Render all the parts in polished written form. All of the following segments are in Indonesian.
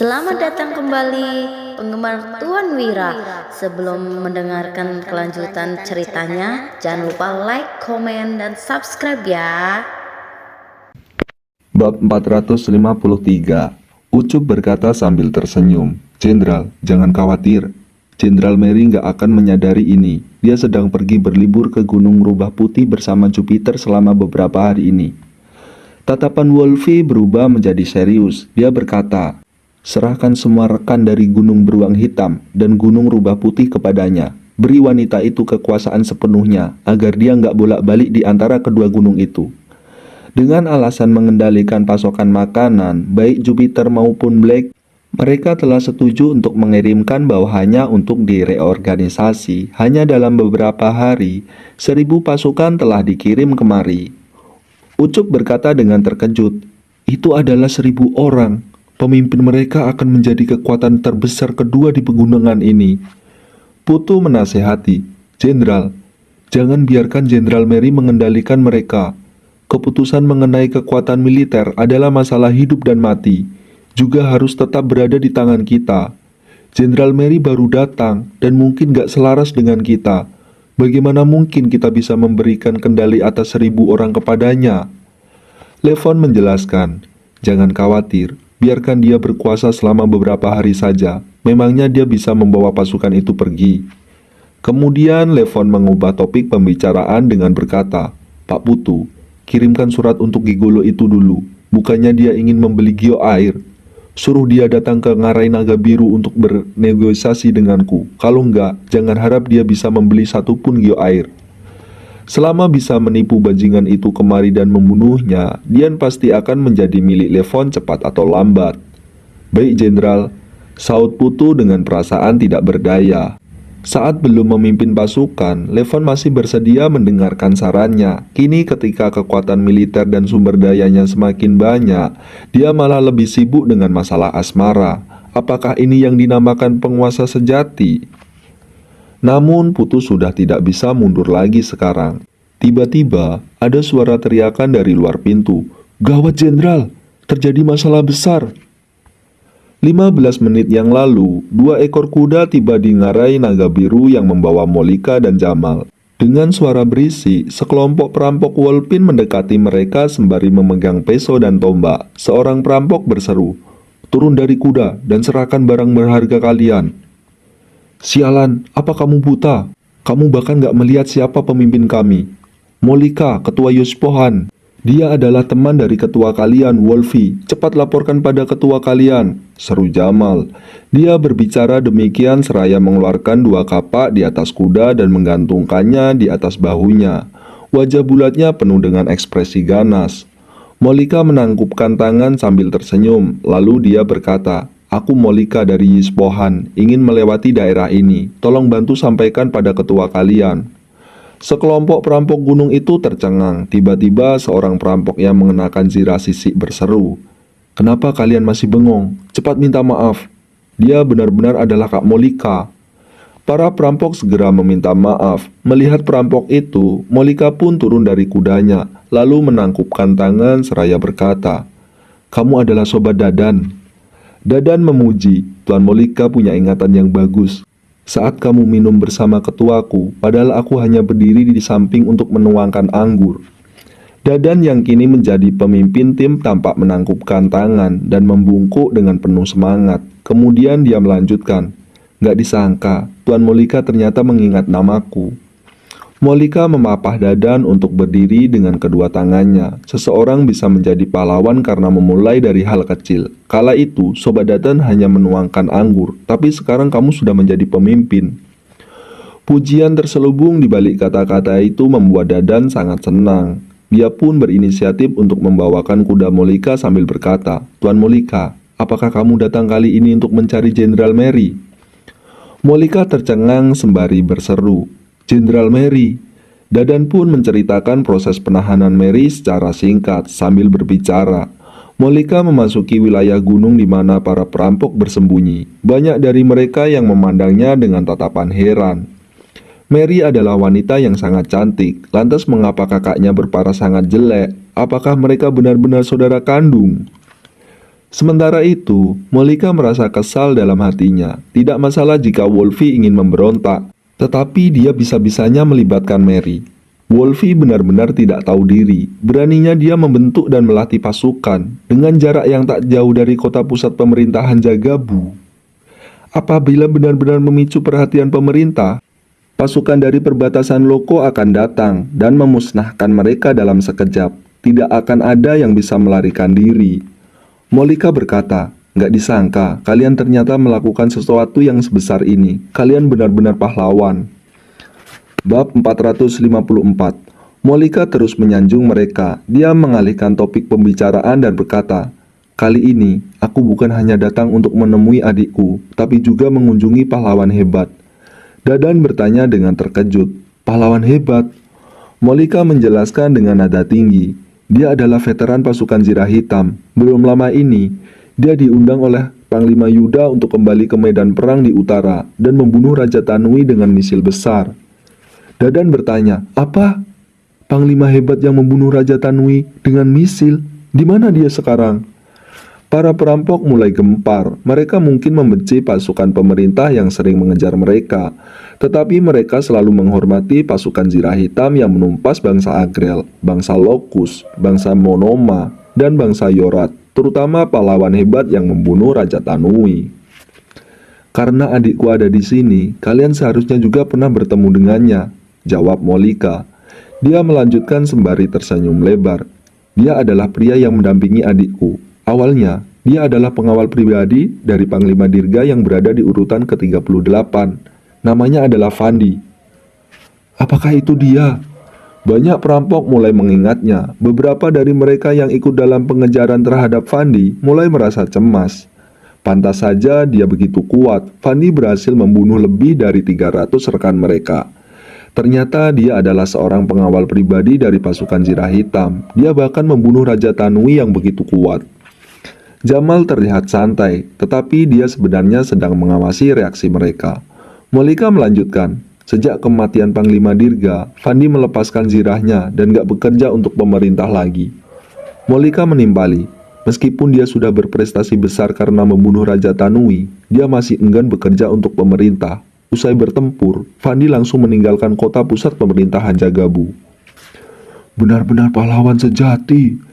Selamat datang kembali penggemar Tuan Wira. Sebelum mendengarkan kelanjutan ceritanya, jangan lupa like, komen, dan subscribe ya. Bab 453. Ucup berkata sambil tersenyum, "Jenderal, jangan khawatir. Jenderal Mary nggak akan menyadari ini. Dia sedang pergi berlibur ke Gunung Rubah Putih bersama Jupiter selama beberapa hari ini." Tatapan Wolfie berubah menjadi serius. Dia berkata, "Serahkan semua rekan dari Gunung Beruang Hitam dan Gunung Rubah Putih kepadanya. Beri wanita itu kekuasaan sepenuhnya agar dia nggak bolak-balik di antara kedua gunung itu." Dengan alasan mengendalikan pasokan makanan, baik Jupiter maupun Black, mereka telah setuju untuk mengirimkan bawahannya untuk direorganisasi. Hanya dalam beberapa hari, 1.000 pasukan telah dikirim kemari. Ucup berkata dengan terkejut, "Itu adalah 1.000 orang. Pemimpin mereka akan menjadi kekuatan terbesar kedua di pegunungan ini." Putu menasehati, "Jenderal, jangan biarkan Jenderal Mary mengendalikan mereka. Keputusan mengenai kekuatan militer adalah masalah hidup dan mati, juga harus tetap berada di tangan kita. Jenderal Mary baru datang dan mungkin gak selaras dengan kita. Bagaimana mungkin kita bisa memberikan kendali atas 1.000 orang kepadanya?" Levon menjelaskan, "Jangan khawatir, biarkan dia berkuasa selama beberapa hari saja. Memangnya dia bisa membawa pasukan itu pergi." Kemudian Levon mengubah topik pembicaraan dengan berkata, "Pak Putu, kirimkan surat untuk Gigolo itu dulu. Bukannya dia ingin membeli Gio air. Suruh dia datang ke Ngarai Naga Biru untuk bernegosiasi denganku. Kalau enggak, jangan harap dia bisa membeli satupun Gio air. Selama bisa menipu bajingan itu kemari dan membunuhnya, Dian pasti akan menjadi milik Levon cepat atau lambat." "Baik, Jenderal," saut Putu dengan perasaan tidak berdaya. Saat belum memimpin pasukan, Levon masih bersedia mendengarkan sarannya. Kini ketika kekuatan militer dan sumber dayanya semakin banyak, dia malah lebih sibuk dengan masalah asmara. Apakah ini yang dinamakan penguasa sejati? Namun Putu sudah tidak bisa mundur lagi sekarang. Tiba-tiba ada suara teriakan dari luar pintu. "Gawat, Jenderal! Terjadi masalah besar!" 15 menit yang lalu, 2 ekor kuda tiba di Ngarai Naga Biru yang membawa Molika dan Jamal. Dengan suara berisik, sekelompok perampok Wolpin mendekati mereka sembari memegang peso dan tombak. Seorang perampok berseru, "Turun dari kuda dan serahkan barang berharga kalian." "Sialan, apa kamu buta? Kamu bahkan gak melihat siapa pemimpin kami." "Molika, ketua Yuspohan. Dia adalah teman dari ketua kalian, Wolfie. Cepat laporkan pada ketua kalian," seru Jamal. Dia berbicara demikian seraya mengeluarkan 2 kapak di atas kuda dan menggantungkannya di atas bahunya. Wajah bulatnya penuh dengan ekspresi ganas. Molika menangkupkan tangan sambil tersenyum. Lalu dia berkata, "Aku Molika dari Yispohan, ingin melewati daerah ini. Tolong bantu sampaikan pada ketua kalian." Sekelompok perampok gunung itu tercengang. Tiba-tiba seorang perampok yang mengenakan zirah sisik berseru, "Kenapa kalian masih bengong? Cepat minta maaf. Dia benar-benar adalah Kak Molika." Para perampok segera meminta maaf. Melihat perampok itu, Molika pun turun dari kudanya, lalu menangkupkan tangan seraya berkata, "Kamu adalah sobat Dadan." Dadan memuji, "Tuan Molika punya ingatan yang bagus. Saat kamu minum bersama ketuaku, padahal aku hanya berdiri di samping untuk menuangkan anggur." Dadan yang kini menjadi pemimpin tim tampak menangkupkan tangan dan membungkuk dengan penuh semangat. Kemudian dia melanjutkan, "Gak disangka, Tuan Molika ternyata mengingat namaku." Molika memapah Dadan untuk berdiri dengan kedua tangannya. Seseorang bisa menjadi pahlawan karena memulai dari hal kecil. Kala itu, Sobat Dadan hanya menuangkan anggur, tapi sekarang kamu sudah menjadi pemimpin. Pujian terselubung di balik kata-kata itu membuat Dadan sangat senang. Dia pun berinisiatif untuk membawakan kuda Molika sambil berkata, "Tuan Molika, apakah kamu datang kali ini untuk mencari Jenderal Mary?" Molika tercengang sembari berseru, "Jenderal Mary." Dadan pun menceritakan proses penahanan Mary secara singkat sambil berbicara. Molika memasuki wilayah gunung di mana para perampok bersembunyi. Banyak dari mereka yang memandangnya dengan tatapan heran. Mary adalah wanita yang sangat cantik. Lantas mengapa kakaknya berparas sangat jelek? Apakah mereka benar-benar saudara kandung? Sementara itu, Molika merasa kesal dalam hatinya. Tidak masalah jika Wolfie ingin memberontak, tetapi dia bisa-bisanya melibatkan Mary. Wolfie benar-benar tidak tahu diri. Beraninya dia membentuk dan melatih pasukan dengan jarak yang tak jauh dari kota pusat pemerintahan Jagabu. Apabila benar-benar memicu perhatian pemerintah, pasukan dari perbatasan Loko akan datang dan memusnahkan mereka dalam sekejap. Tidak akan ada yang bisa melarikan diri. Molika berkata, "Nggak disangka, kalian ternyata melakukan sesuatu yang sebesar ini. Kalian benar-benar pahlawan." Bab 454. Molika terus menyanjung mereka. Dia mengalihkan topik pembicaraan dan berkata, "Kali ini, aku bukan hanya datang untuk menemui adikku, tapi juga mengunjungi pahlawan hebat." Dadan bertanya dengan terkejut, "Pahlawan hebat?" Molika menjelaskan dengan nada tinggi. Dia adalah veteran pasukan Zirah Hitam. Belum lama ini, dia diundang oleh Panglima Yuda untuk kembali ke medan perang di utara dan membunuh Raja Tanui dengan misil besar. Dadan bertanya, "Apa? Panglima hebat yang membunuh Raja Tanui dengan misil? Di mana dia sekarang?" Para perampok mulai gempar. Mereka mungkin membenci pasukan pemerintah yang sering mengejar mereka, tetapi mereka selalu menghormati pasukan Zirah Hitam yang menumpas bangsa Agrel, bangsa Lokus, bangsa Monoma, dan bangsa Yorat, terutama pahlawan hebat yang membunuh Raja Tanui. "Karena adikku ada di sini, kalian seharusnya juga pernah bertemu dengannya," jawab Molika. Dia melanjutkan sembari tersenyum lebar. "Dia adalah pria yang mendampingi adikku. Awalnya, dia adalah pengawal pribadi dari Panglima Dirga yang berada di urutan ke-38. Namanya adalah Fandi." "Apakah itu dia?" Banyak perampok mulai mengingatnya. Beberapa dari mereka yang ikut dalam pengejaran terhadap Fandi mulai merasa cemas. Pantas saja dia begitu kuat. Fandi berhasil membunuh lebih dari 300 rekan mereka. Ternyata dia adalah seorang pengawal pribadi dari pasukan Zirah Hitam. Dia bahkan membunuh Raja Tanui yang begitu kuat. Jamal terlihat santai, tetapi dia sebenarnya sedang mengawasi reaksi mereka. Molika melanjutkan, "Sejak kematian Panglima Dirga, Fandi melepaskan zirahnya dan gak bekerja untuk pemerintah lagi." Molika menimpali, "Meskipun dia sudah berprestasi besar karena membunuh Raja Tanui, dia masih enggan bekerja untuk pemerintah. Usai bertempur, Fandi langsung meninggalkan kota pusat pemerintahan Jagabu." "Benar-benar pahlawan sejati."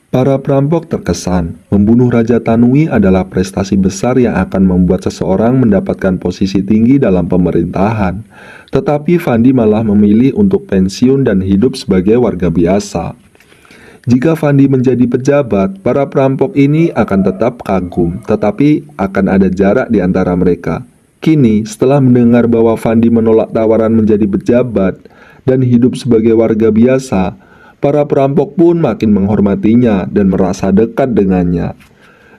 Para perampok terkesan. Membunuh Raja Tanui adalah prestasi besar yang akan membuat seseorang mendapatkan posisi tinggi dalam pemerintahan. Tetapi Fandi malah memilih untuk pensiun dan hidup sebagai warga biasa. Jika Fandi menjadi pejabat, para perampok ini akan tetap kagum, tetapi akan ada jarak di antara mereka. Kini, setelah mendengar bahwa Fandi menolak tawaran menjadi pejabat dan hidup sebagai warga biasa, para perampok pun makin menghormatinya dan merasa dekat dengannya.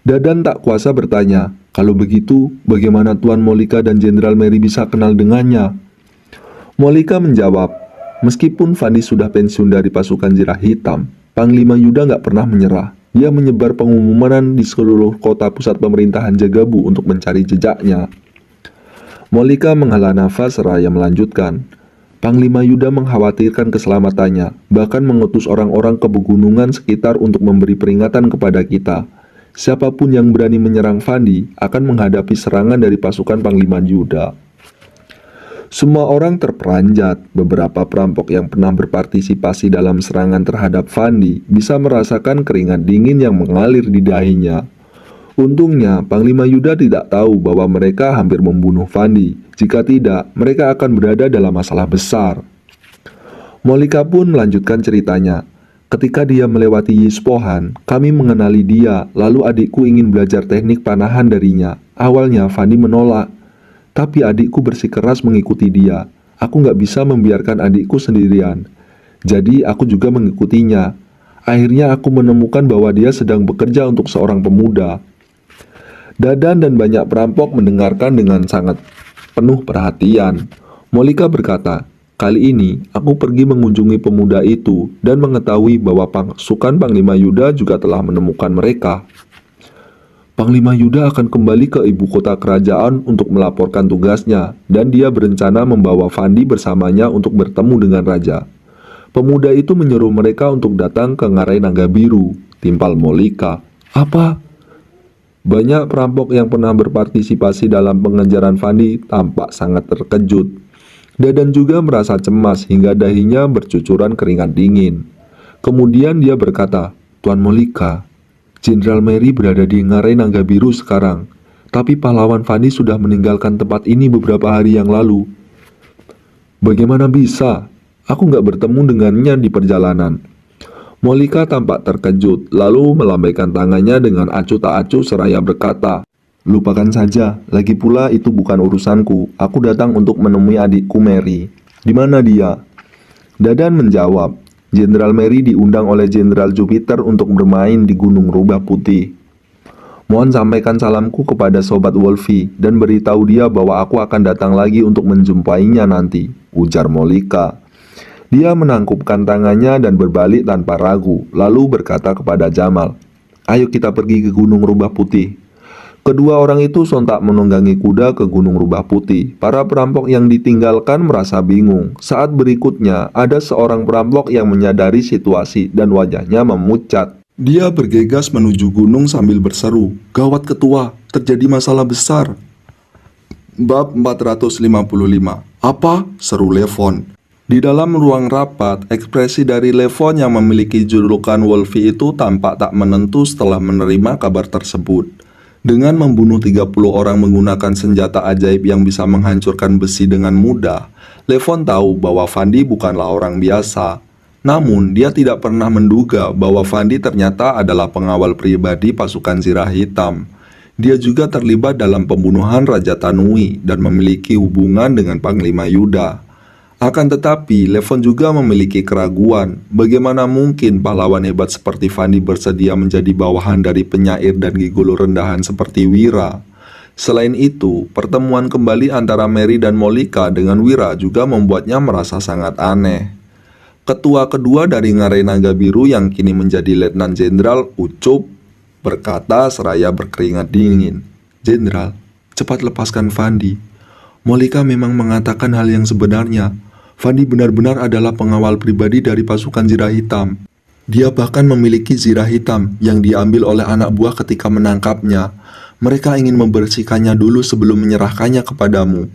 Dadan tak kuasa bertanya, "Kalau begitu, bagaimana Tuan Molika dan Jenderal Mary bisa kenal dengannya?" Molika menjawab, "Meskipun Fandi sudah pensiun dari pasukan Zirah Hitam, Panglima Yuda nggak pernah menyerah. Dia menyebar pengumuman di seluruh kota pusat pemerintahan Jagabu untuk mencari jejaknya." Molika menghela nafas seraya melanjutkan, "Panglima Yuda mengkhawatirkan keselamatannya, bahkan mengutus orang-orang ke pegunungan sekitar untuk memberi peringatan kepada kita. Siapapun yang berani menyerang Fandi akan menghadapi serangan dari pasukan Panglima Yuda." Semua orang terperanjat. Beberapa perampok yang pernah berpartisipasi dalam serangan terhadap Fandi bisa merasakan keringat dingin yang mengalir di dahinya. Untungnya, Panglima Yuda tidak tahu bahwa mereka hampir membunuh Fandi. Jika tidak, mereka akan berada dalam masalah besar. Molika pun melanjutkan ceritanya. "Ketika dia melewati Yispohan, kami mengenali dia, lalu adikku ingin belajar teknik panahan darinya. Awalnya Fandi menolak, tapi adikku bersikeras mengikuti dia. Aku nggak bisa membiarkan adikku sendirian. Jadi aku juga mengikutinya. Akhirnya aku menemukan bahwa dia sedang bekerja untuk seorang pemuda." Dadan dan banyak perampok mendengarkan dengan sangat penuh perhatian. Molika berkata, "Kali ini aku pergi mengunjungi pemuda itu dan mengetahui bahwa pasukan Panglima Yuda juga telah menemukan mereka. Panglima Yuda akan kembali ke ibu kota kerajaan untuk melaporkan tugasnya, dan dia berencana membawa Fandi bersamanya untuk bertemu dengan raja." Pemuda itu menyuruh mereka untuk datang ke Ngarai Naga Biru, timpal Molika. "Apa? Banyak perampok yang pernah berpartisipasi dalam pengejaran Fandi tampak sangat terkejut. Dadan juga merasa cemas hingga dahinya bercucuran keringat dingin. Kemudian dia berkata, "Tuan Molika, Jenderal Mary berada di Ngarai Naga Biru sekarang. Tapi pahlawan Fandi sudah meninggalkan tempat ini beberapa hari yang lalu." "Bagaimana bisa? Aku nggak bertemu dengannya di perjalanan." Molika tampak terkejut, lalu melambaikan tangannya dengan acuh tak acuh seraya berkata, "Lupakan saja, lagi pula itu bukan urusanku. Aku datang untuk menemui adikku Mary." "Di mana dia?" Dadan menjawab, "Jenderal Mary diundang oleh Jenderal Jupiter untuk bermain di Gunung Rubah Putih. Mohon sampaikan salamku kepada Sobat Wolfie dan beritahu dia bahwa aku akan datang lagi untuk menjumpainya nanti," ujar Molika. Dia menangkupkan tangannya dan berbalik tanpa ragu, lalu berkata kepada Jamal, "Ayo kita pergi ke Gunung Rubah Putih." Kedua orang itu sontak menunggangi kuda ke Gunung Rubah Putih. Para perampok yang ditinggalkan merasa bingung. Saat berikutnya, ada seorang perampok yang menyadari situasi dan wajahnya memucat. Dia bergegas menuju gunung sambil berseru, "Gawat ketua, terjadi masalah besar." Bab 455. "Apa?" seru Levon. Di dalam ruang rapat, ekspresi dari Levon yang memiliki julukan Wolfie itu tampak tak menentu setelah menerima kabar tersebut. Dengan membunuh 30 orang menggunakan senjata ajaib yang bisa menghancurkan besi dengan mudah, Levon tahu bahwa Fandi bukanlah orang biasa. Namun, dia tidak pernah menduga bahwa Fandi ternyata adalah pengawal pribadi pasukan Zirah Hitam. Dia juga terlibat dalam pembunuhan Raja Tanui dan memiliki hubungan dengan Panglima Yuda. Akan tetapi, Levon juga memiliki keraguan. Bagaimana mungkin pahlawan hebat seperti Fandi bersedia menjadi bawahan dari penyair dan gigolo rendahan seperti Wira? Selain itu, pertemuan kembali antara Mary dan Molika dengan Wira juga membuatnya merasa sangat aneh. Ketua kedua dari Ngarai Naga Biru yang kini menjadi Letnan Jenderal Ucup berkata seraya berkeringat dingin, "Jenderal, cepat lepaskan Fandi. Molika memang mengatakan hal yang sebenarnya. Fandi benar-benar adalah pengawal pribadi dari pasukan Zirah Hitam. Dia bahkan memiliki zirah hitam yang diambil oleh anak buah ketika menangkapnya. Mereka ingin membersihkannya dulu sebelum menyerahkannya kepadamu,"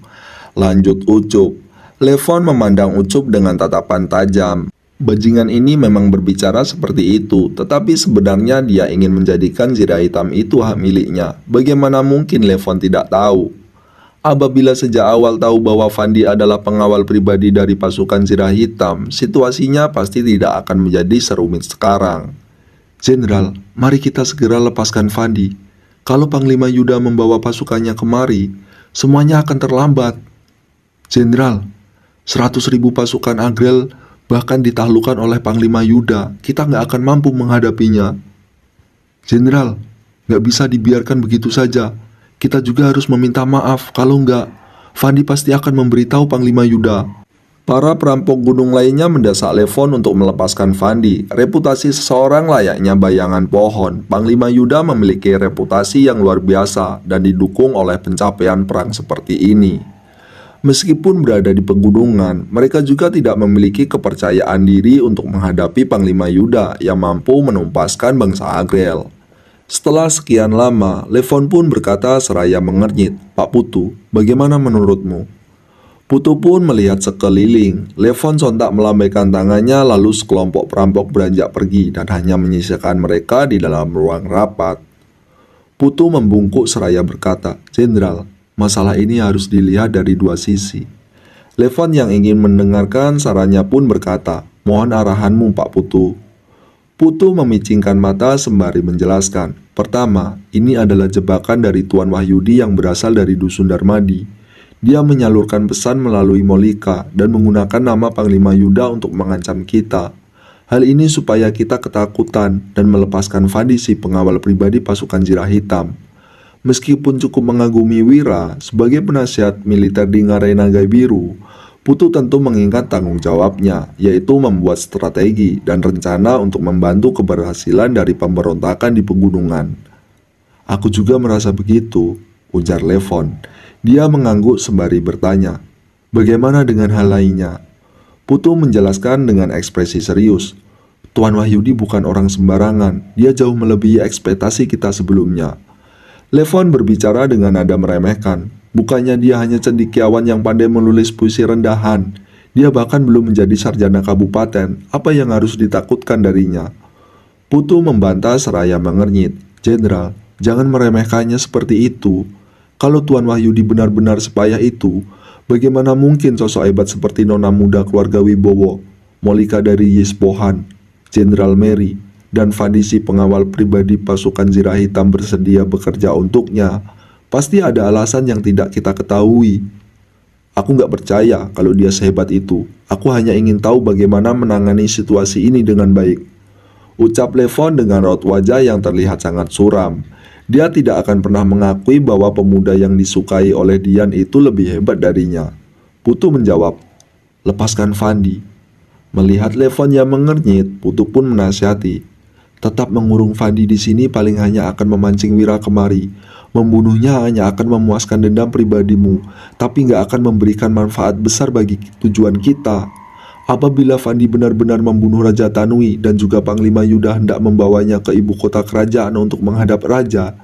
lanjut Ucup. Levon memandang Ucup dengan tatapan tajam. Bajingan ini memang berbicara seperti itu, tetapi sebenarnya dia ingin menjadikan zirah hitam itu hak miliknya. Bagaimana mungkin Levon tidak tahu? Apabila sejak awal tahu bahwa Fandi adalah pengawal pribadi dari pasukan Zirah Hitam, situasinya pasti tidak akan menjadi serumit sekarang. "Jenderal, mari kita segera lepaskan Fandi. Kalau Panglima Yuda membawa pasukannya kemari, semuanya akan terlambat." "Jenderal, 100.000 pasukan Agrel bahkan ditaklukkan oleh Panglima Yuda. Kita nggak akan mampu menghadapinya." "Jenderal, nggak bisa dibiarkan begitu saja. Kita juga harus meminta maaf, kalau enggak, Fandi pasti akan memberitahu Panglima Yuda." Para perampok gunung lainnya mendesak Levon untuk melepaskan Fandi. Reputasi seseorang layaknya bayangan pohon. Panglima Yuda memiliki reputasi yang luar biasa dan didukung oleh pencapaian perang seperti ini. Meskipun berada di pegunungan, mereka juga tidak memiliki kepercayaan diri untuk menghadapi Panglima Yuda yang mampu menumpaskan bangsa Agrel. Setelah sekian lama, Levon pun berkata seraya mengernyit, "Pak Putu, bagaimana menurutmu?" Putu pun melihat sekeliling. Levon sontak melambaikan tangannya lalu sekelompok perampok beranjak pergi dan hanya menyisakan mereka di dalam ruang rapat. Putu membungkuk seraya berkata, "Jenderal, masalah ini harus dilihat dari dua sisi." Levon yang ingin mendengarkan sarannya pun berkata, "Mohon arahanmu, Pak Putu." Putu memicingkan mata sembari menjelaskan, "Pertama, ini adalah jebakan dari Tuan Wahyudi yang berasal dari Dusun Darmadi. Dia menyalurkan pesan melalui Molika dan menggunakan nama Panglima Yuda untuk mengancam kita. Hal ini supaya kita ketakutan dan melepaskan Fandi, si pengawal pribadi pasukan Zirah Hitam. Meskipun cukup mengagumi Wira sebagai penasihat militer di Ngarai Naga Biru, Putu tentu mengingat tanggung jawabnya, yaitu membuat strategi dan rencana untuk membantu keberhasilan dari pemberontakan di pegunungan." "Aku juga merasa begitu," ujar Levon. Dia mengangguk sembari bertanya, "Bagaimana dengan hal lainnya?" Putu menjelaskan dengan ekspresi serius, "Tuan Wahyudi bukan orang sembarangan. Dia jauh melebihi ekspektasi kita sebelumnya." Levon berbicara dengan nada meremehkan. Bukannya dia hanya cendekiawan yang pandai menulis puisi rendahan. Dia bahkan belum menjadi sarjana kabupaten. Apa yang harus ditakutkan darinya? Putu membantah seraya mengernyit. Jenderal, jangan meremehkannya seperti itu. Kalau Tuan Wahyudi benar-benar sepayah itu, bagaimana mungkin sosok hebat seperti nona muda keluarga Wibowo, Molika dari Yispohan, Jenderal Mary, dan Fadisi pengawal pribadi pasukan Zirah Hitam bersedia bekerja untuknya? Pasti ada alasan yang tidak kita ketahui. Aku nggak percaya kalau dia sehebat itu. Aku hanya ingin tahu bagaimana menangani situasi ini dengan baik. Ucap Levon dengan raut wajah yang terlihat sangat suram. Dia tidak akan pernah mengakui bahwa pemuda yang disukai oleh Dian itu lebih hebat darinya. Putu menjawab, lepaskan Fandi. Melihat Levon yang mengernyit, Putu pun menasihati, tetap mengurung Fandi di sini paling hanya akan memancing Wira kemari. Membunuhnya hanya akan memuaskan dendam pribadimu, tapi nggak akan memberikan manfaat besar bagi tujuan kita. Apabila Fandi benar-benar membunuh Raja Tanui dan juga Panglima Yuda hendak membawanya ke ibu kota kerajaan untuk menghadap raja,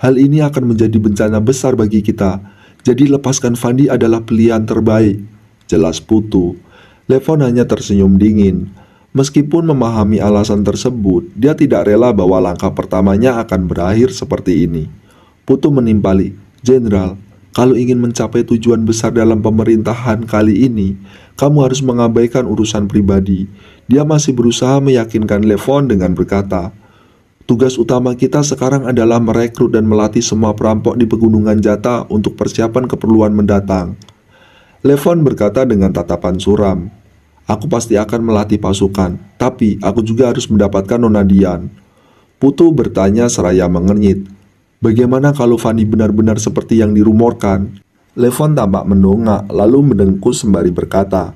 hal ini akan menjadi bencana besar bagi kita. Jadi lepaskan Fandi adalah pilihan terbaik, jelas Putu. Levon hanya tersenyum dingin. Meskipun memahami alasan tersebut, dia tidak rela bahwa langkah pertamanya akan berakhir seperti ini. Putu menimpali, Jenderal, kalau ingin mencapai tujuan besar dalam pemerintahan kali ini, kamu harus mengabaikan urusan pribadi. Dia masih berusaha meyakinkan Levon dengan berkata, tugas utama kita sekarang adalah merekrut dan melatih semua perampok di Pegunungan Jata untuk persiapan keperluan mendatang. Levon berkata dengan tatapan suram, aku pasti akan melatih pasukan, tapi aku juga harus mendapatkan Nona Dian. Putu bertanya seraya mengernyit, bagaimana kalau Fandi benar-benar seperti yang dirumorkan? Levon tampak mendongak lalu mendengkus sembari berkata,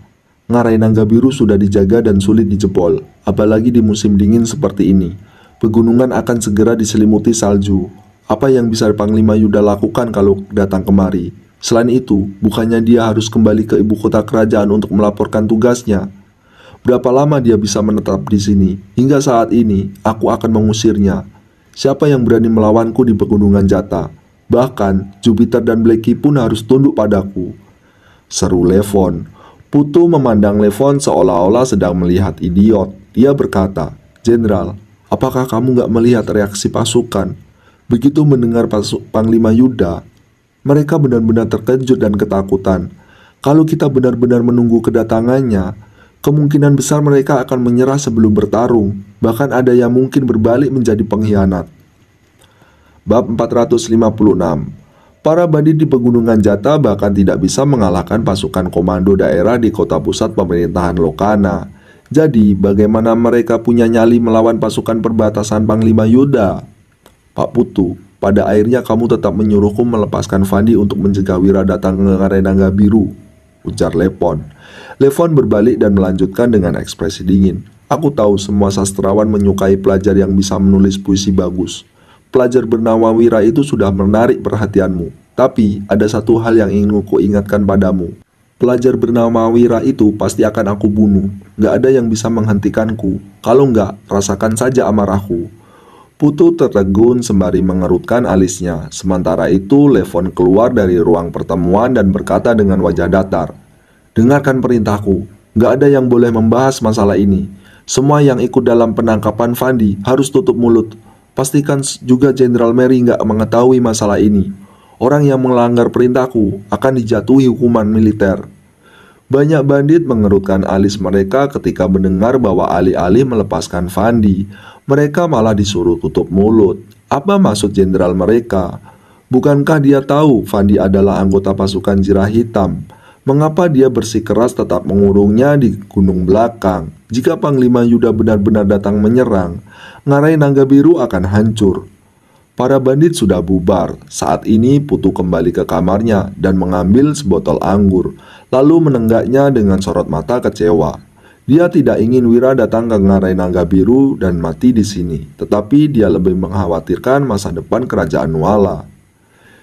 Ngarai Naga Biru sudah dijaga dan sulit dijebol, apalagi di musim dingin seperti ini. Pegunungan akan segera diselimuti salju. Apa yang bisa Panglima Yuda lakukan kalau datang kemari? Selain itu, bukannya dia harus kembali ke ibu kota kerajaan untuk melaporkan tugasnya? Berapa lama dia bisa menetap di sini? Hingga saat ini, aku akan mengusirnya. Siapa yang berani melawanku di Pegunungan Jata? Bahkan, Jupiter dan Blacky pun harus tunduk padaku. Seru Levon. Putu memandang Levon seolah-olah sedang melihat idiot. Dia berkata, Jenderal, apakah kamu gak melihat reaksi pasukan? Begitu mendengar Panglima Yuda, mereka benar-benar terkejut dan ketakutan. Kalau kita benar-benar menunggu kedatangannya, kemungkinan besar mereka akan menyerah sebelum bertarung. Bahkan ada yang mungkin berbalik menjadi pengkhianat. Bab 456. Para bandit di Pegunungan Jata bahkan tidak bisa mengalahkan pasukan komando daerah di kota pusat pemerintahan Lokana. Jadi, bagaimana mereka punya nyali melawan pasukan perbatasan Panglima Yuda? Pak Putu, pada akhirnya kamu tetap menyuruhku melepaskan Fandi untuk mencegah Wira datang ke Ngarai Naga Biru, ujar Levon. Levon berbalik dan melanjutkan dengan ekspresi dingin. Aku tahu semua sastrawan menyukai pelajar yang bisa menulis puisi bagus. Pelajar bernama Wira itu sudah menarik perhatianmu. Tapi ada satu hal yang ingin ku ingatkan padamu. Pelajar bernama Wira itu pasti akan aku bunuh. Gak ada yang bisa menghentikanku. Kalau enggak, rasakan saja amarahku. Putu tertegun sembari mengerutkan alisnya. Sementara itu Levon keluar dari ruang pertemuan dan berkata dengan wajah datar. Dengarkan perintahku. Gak ada yang boleh membahas masalah ini. Semua yang ikut dalam penangkapan Fandi harus tutup mulut. Pastikan juga Jenderal Mary nggak mengetahui masalah ini. Orang yang melanggar perintahku akan dijatuhi hukuman militer. Banyak bandit mengerutkan alis mereka ketika mendengar bahwa alih-alih melepaskan Fandi, mereka malah disuruh tutup mulut. Apa maksud jenderal mereka? Bukankah dia tahu Fandi adalah anggota pasukan Zirah Hitam? Mengapa dia bersikeras tetap mengurungnya di gunung belakang? Jika Panglima Yuda benar-benar datang menyerang, Ngarai Naga Biru akan hancur. Para bandit sudah bubar. Saat ini Putu kembali ke kamarnya dan mengambil sebotol anggur, lalu menenggaknya dengan sorot mata kecewa. Dia tidak ingin Wira datang ke Ngarai Naga Biru dan mati di sini, tetapi dia lebih mengkhawatirkan masa depan kerajaan Nuala.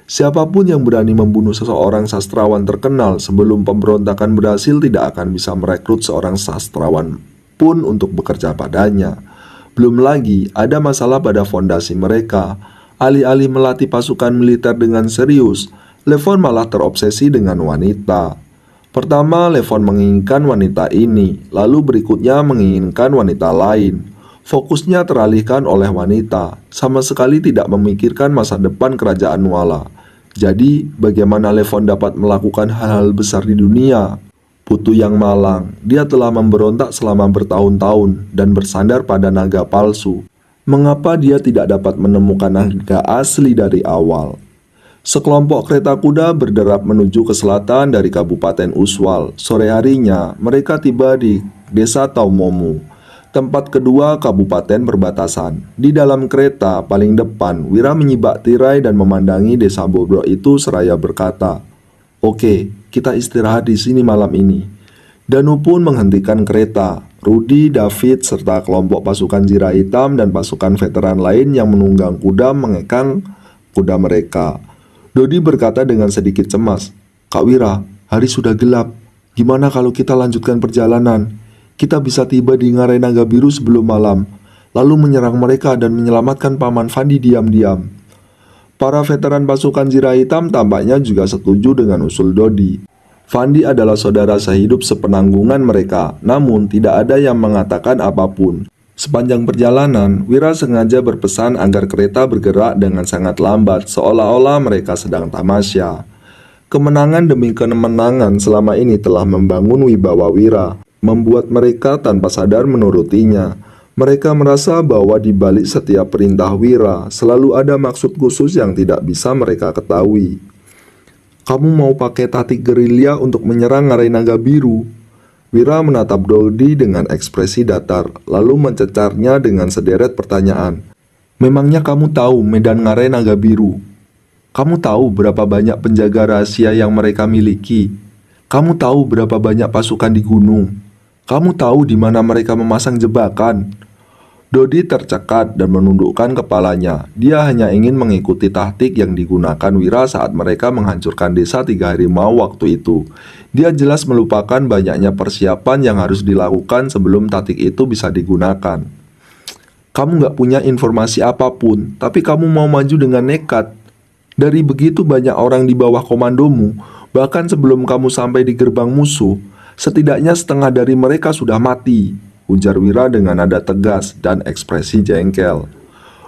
Siapapun yang berani membunuh seseorang sastrawan terkenal sebelum pemberontakan berhasil tidak akan bisa merekrut seorang sastrawan pun untuk bekerja padanya. Belum lagi ada masalah pada fondasi mereka. Alih-alih melatih pasukan militer dengan serius, Levon malah terobsesi dengan wanita. Pertama, Levon menginginkan wanita ini, lalu berikutnya menginginkan wanita lain. Fokusnya teralihkan oleh wanita, sama sekali tidak memikirkan masa depan kerajaan Nuala. Jadi, bagaimana Levon dapat melakukan hal-hal besar di dunia? Putu yang malang, dia telah memberontak selama bertahun-tahun dan bersandar pada naga palsu. Mengapa dia tidak dapat menemukan naga asli dari awal? Sekelompok kereta kuda berderap menuju ke selatan dari Kabupaten Uswal. Sore harinya, mereka tiba di Desa Taumomu, tempat kedua kabupaten perbatasan. Di dalam kereta paling depan, Wira menyibak tirai dan memandangi desa bobrok itu seraya berkata, "Oke, kita istirahat di sini malam ini." Danu pun menghentikan kereta. Rudi, David, serta kelompok pasukan Zirah Hitam dan pasukan veteran lain yang menunggang kuda mengekang kuda mereka. Dodi berkata dengan sedikit cemas, "Kak Wira, hari sudah gelap. Gimana kalau kita lanjutkan perjalanan? Kita bisa tiba di Ngarai Naga Biru sebelum malam, lalu menyerang mereka dan menyelamatkan Paman Fandi diam-diam." Para veteran pasukan Zirah Hitam tampaknya juga setuju dengan usul Dodi. Fandi adalah saudara sehidup sepenanggungan mereka, namun tidak ada yang mengatakan apapun. Sepanjang perjalanan, Wira sengaja berpesan agar kereta bergerak dengan sangat lambat, seolah-olah mereka sedang tamasya. Kemenangan demi kemenangan selama ini telah membangun wibawa Wira, membuat mereka tanpa sadar menurutinya. Mereka merasa bahwa di balik setiap perintah Wira selalu ada maksud khusus yang tidak bisa mereka ketahui. "Kamu mau pakai taktik gerilya untuk menyerang Ngarai Naga Biru?" Wira menatap Dodi dengan ekspresi datar, lalu mencecarnya dengan sederet pertanyaan. "Memangnya kamu tahu medan Ngarai Naga Biru? Kamu tahu berapa banyak penjaga rahasia yang mereka miliki? Kamu tahu berapa banyak pasukan di gunung? Kamu tahu di mana mereka memasang jebakan?" Dodi tercekat dan menundukkan kepalanya. Dia hanya ingin mengikuti taktik yang digunakan Wira saat mereka menghancurkan desa 3 harimau waktu itu. Dia jelas melupakan banyaknya persiapan yang harus dilakukan sebelum taktik itu bisa digunakan. "Kamu gak punya informasi apapun, tapi kamu mau maju dengan nekat. Dari begitu banyak orang di bawah komandomu, bahkan sebelum kamu sampai di gerbang musuh, setidaknya setengah dari mereka sudah mati," ujar Wira dengan nada tegas dan ekspresi jengkel.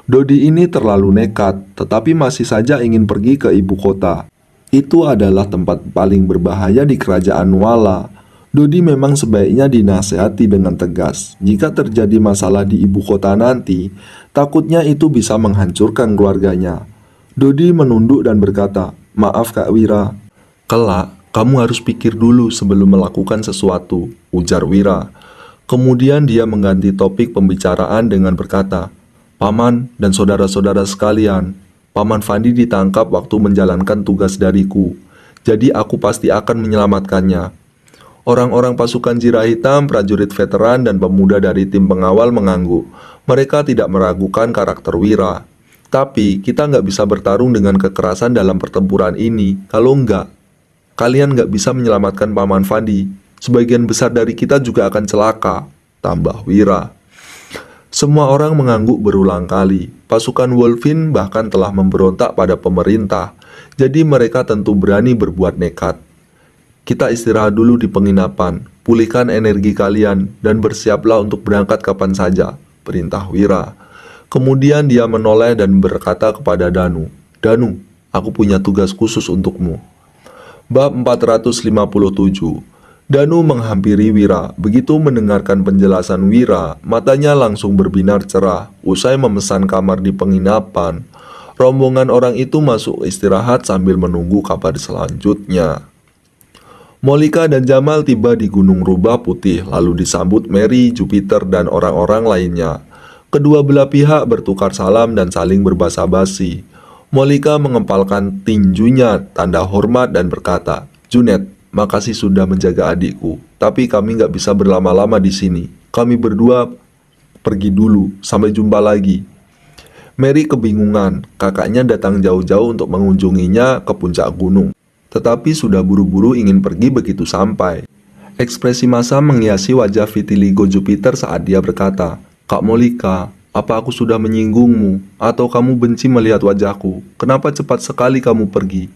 Dodi ini terlalu nekat, tetapi masih saja ingin pergi ke ibu kota. Itu adalah tempat paling berbahaya di kerajaan Nuala. Dodi memang sebaiknya dinasehati dengan tegas. Jika terjadi masalah di ibu kota nanti, takutnya itu bisa menghancurkan keluarganya. Dodi menunduk dan berkata, "Maaf Kak Wira." "Kelak, kamu harus pikir dulu sebelum melakukan sesuatu," ujar Wira. Kemudian dia mengganti topik pembicaraan dengan berkata, "Paman dan saudara-saudara sekalian, Paman Fandi ditangkap waktu menjalankan tugas dariku, jadi aku pasti akan menyelamatkannya." Orang-orang pasukan Zirah Hitam, prajurit veteran, dan pemuda dari tim pengawal mengangguk. Mereka tidak meragukan karakter Wira. "Tapi kita nggak bisa bertarung dengan kekerasan dalam pertempuran ini. Kalau nggak, kalian nggak bisa menyelamatkan Paman Fandi. Sebagian besar dari kita juga akan celaka," tambah Wira. Semua orang mengangguk berulang kali. Pasukan Wolfin bahkan telah memberontak pada pemerintah, jadi mereka tentu berani berbuat nekat. "Kita istirahat dulu di penginapan, pulihkan energi kalian, dan bersiaplah untuk berangkat kapan saja," perintah Wira. Kemudian dia menoleh dan berkata kepada Danu, "Danu, aku punya tugas khusus untukmu." Bab 457. Danu menghampiri Wira. Begitu mendengarkan penjelasan Wira, matanya langsung berbinar cerah. Usai memesan kamar di penginapan, rombongan orang itu masuk istirahat sambil menunggu kabar selanjutnya. Molika dan Jamal tiba di Gunung Rubah Putih, lalu disambut Mary, Jupiter, dan orang-orang lainnya. Kedua belah pihak bertukar salam dan saling berbasa-basi. Molika mengepalkan tinjunya tanda hormat dan berkata, "Junet, makasih sudah menjaga adikku, tapi kami nggak bisa berlama-lama di sini. Kami berdua pergi dulu, sampai jumpa lagi." Mary kebingungan, kakaknya datang jauh-jauh untuk mengunjunginya ke puncak gunung, tetapi sudah buru-buru ingin pergi begitu sampai. Ekspresi masam menghiasi wajah vitiligo Jupiter saat dia berkata, "Kak Molika, Apa aku sudah menyinggungmu? Atau kamu benci melihat wajahku? Kenapa cepat sekali kamu pergi?"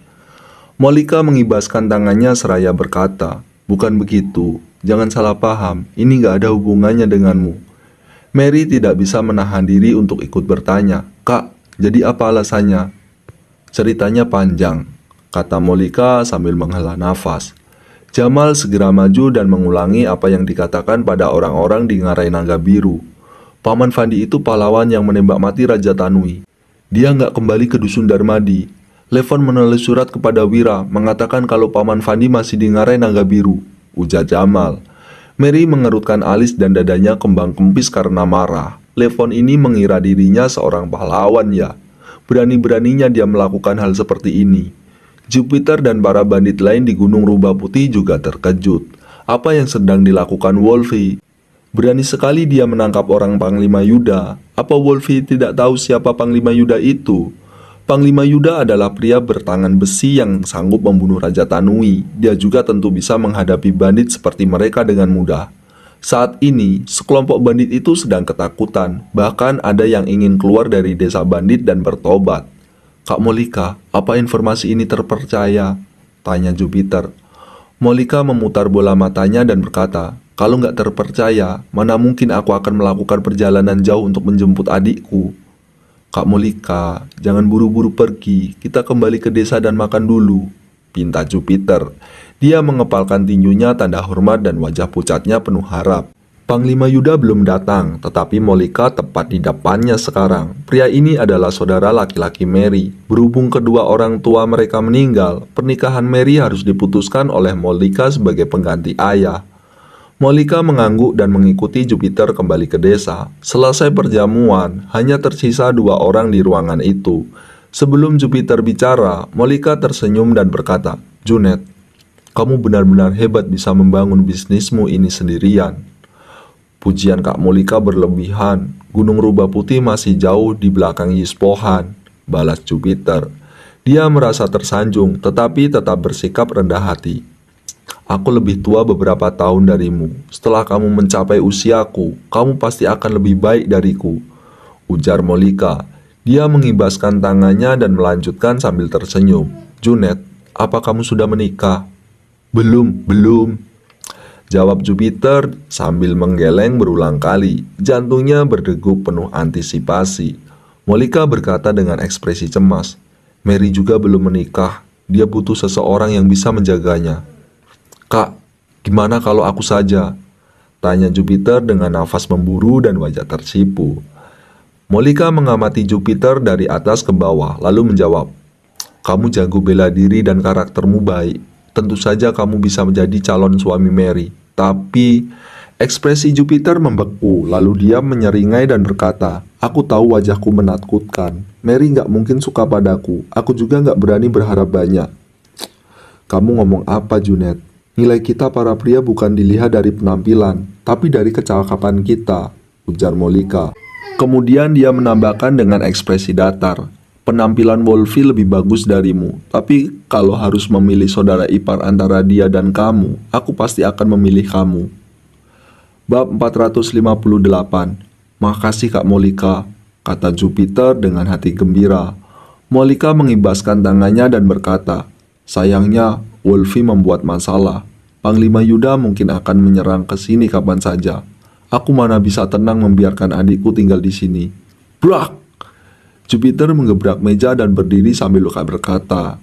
Molika mengibaskan tangannya seraya berkata, "Bukan begitu, jangan salah paham, ini gak ada hubungannya denganmu." Mary tidak bisa menahan diri untuk ikut bertanya, "Kak, jadi apa alasannya?" "Ceritanya panjang," kata Molika sambil menghela nafas. Jamal segera maju dan mengulangi apa yang dikatakan pada orang-orang di Ngarai Naga Biru. Paman Fandi itu pahlawan yang menembak mati Raja Tanui. Dia nggak kembali ke Dusun Darmadi. Levon menulis surat kepada Wira mengatakan kalau Paman Fandi masih di Ngarai Naga Biru, ujar Jamal. Mary mengerutkan alis dan dadanya kembang kempis karena marah. Levon ini mengira dirinya seorang pahlawan ya. Berani-beraninya dia melakukan hal seperti ini. Jupiter dan para bandit lain di Gunung Rubah Putih juga terkejut. Apa yang sedang dilakukan Wolfie? Berani sekali dia menangkap orang Panglima Yuda. Apa Wolfie tidak tahu siapa Panglima Yuda itu? Panglima Yuda adalah pria bertangan besi yang sanggup membunuh Raja Tanui. Dia juga tentu bisa menghadapi bandit seperti mereka dengan mudah. Saat ini, sekelompok bandit itu sedang ketakutan. Bahkan ada yang ingin keluar dari desa bandit dan bertobat. "Kak Molika, apa informasi ini terpercaya?" tanya Jupiter. Molika memutar bola matanya dan berkata, "Kalau nggak terpercaya, mana mungkin aku akan melakukan perjalanan jauh untuk menjemput adikku." "Kak Molika, jangan buru-buru pergi, kita kembali ke desa dan makan dulu," pinta Jupiter. Dia mengepalkan tinjunya tanda hormat dan wajah pucatnya penuh harap. Panglima Yuda belum datang, tetapi Molika tepat di depannya sekarang. Pria ini adalah saudara laki-laki Mary. Berhubung kedua orang tua mereka meninggal, pernikahan Mary harus diputuskan oleh Molika sebagai pengganti ayah. Molika mengangguk dan mengikuti Jupiter kembali ke desa. Selesai perjamuan, hanya tersisa 2 orang di ruangan itu. Sebelum Jupiter bicara, Molika tersenyum dan berkata, "Junet, kamu benar-benar hebat bisa membangun bisnismu ini sendirian." "Pujian Kak Molika berlebihan. Gunung Rubah Putih masih jauh di belakang Yispohan," balas Jupiter. Dia merasa tersanjung, tetapi tetap bersikap rendah hati. "Aku lebih tua beberapa tahun darimu. Setelah kamu mencapai usiaku, kamu pasti akan lebih baik dariku," ujar Molika. Dia mengibaskan tangannya dan melanjutkan sambil tersenyum. "Junet, apa kamu sudah menikah?" Belum," jawab Jupiter sambil menggeleng berulang kali. Jantungnya berdegup penuh antisipasi. Molika berkata dengan ekspresi cemas, "Mary juga belum menikah. Dia butuh seseorang yang bisa menjaganya." "Kak, gimana kalau aku saja?" tanya Jupiter dengan nafas memburu dan wajah tersipu. Molika mengamati Jupiter dari atas ke bawah, lalu menjawab, "Kamu jago bela diri dan karaktermu baik. Tentu saja kamu bisa menjadi calon suami Mary." Tapi ekspresi Jupiter membeku, lalu dia menyeringai dan berkata, "Aku tahu wajahku menakutkan. Mary nggak mungkin suka padaku. Aku juga nggak berani berharap banyak." "Kamu ngomong apa, Junet? Nilai kita para pria bukan dilihat dari penampilan, tapi dari kecakapan kita," ujar Molika. Kemudian dia menambahkan dengan ekspresi datar, "Penampilan Wolfie lebih bagus darimu, tapi kalau harus memilih saudara ipar antara dia dan kamu, aku pasti akan memilih kamu." Bab 458. "Makasih Kak Molika," kata Jupiter dengan hati gembira. Molika mengibaskan tangannya dan berkata, "Sayangnya, Wolfie membuat masalah. Panglima Yuda mungkin akan menyerang ke sini kapan saja. Aku mana bisa tenang membiarkan adikku tinggal di sini." Brak! Jupiter menggebrak meja dan berdiri sambil berkata,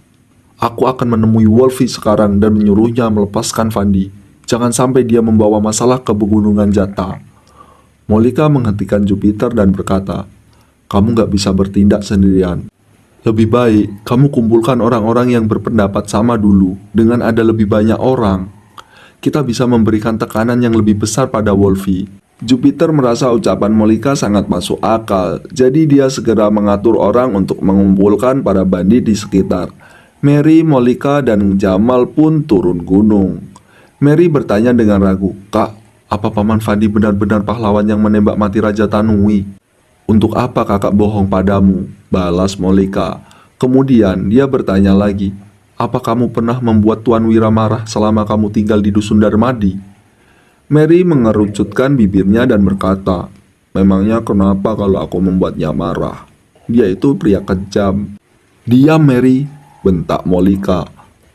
"Aku akan menemui Wolfie sekarang dan menyuruhnya melepaskan Fandi. Jangan sampai dia membawa masalah ke pegunungan Jata." Molika menghentikan Jupiter dan berkata, "Kamu gak bisa bertindak sendirian. Lebih baik kamu kumpulkan orang-orang yang berpendapat sama dulu. Dengan ada lebih banyak orang, kita bisa memberikan tekanan yang lebih besar pada Wolfie." Jupiter merasa ucapan Molika sangat masuk akal, jadi dia segera mengatur orang untuk mengumpulkan para bandit di sekitar. Mary, Molika, dan Jamal pun turun gunung. Mary bertanya dengan ragu, "Kak, apa Paman Fandi benar-benar pahlawan yang menembak mati Raja Tanui?" "Untuk apa kakak bohong padamu?" balas Molika. Kemudian dia bertanya lagi, "Apa kamu pernah membuat Tuan Wira marah selama kamu tinggal di Dusun Darmadi?" Mary mengerucutkan bibirnya dan berkata, Memangnya kenapa kalau aku membuatnya marah? Dia itu pria kejam. Diam, Mary, bentak Molika.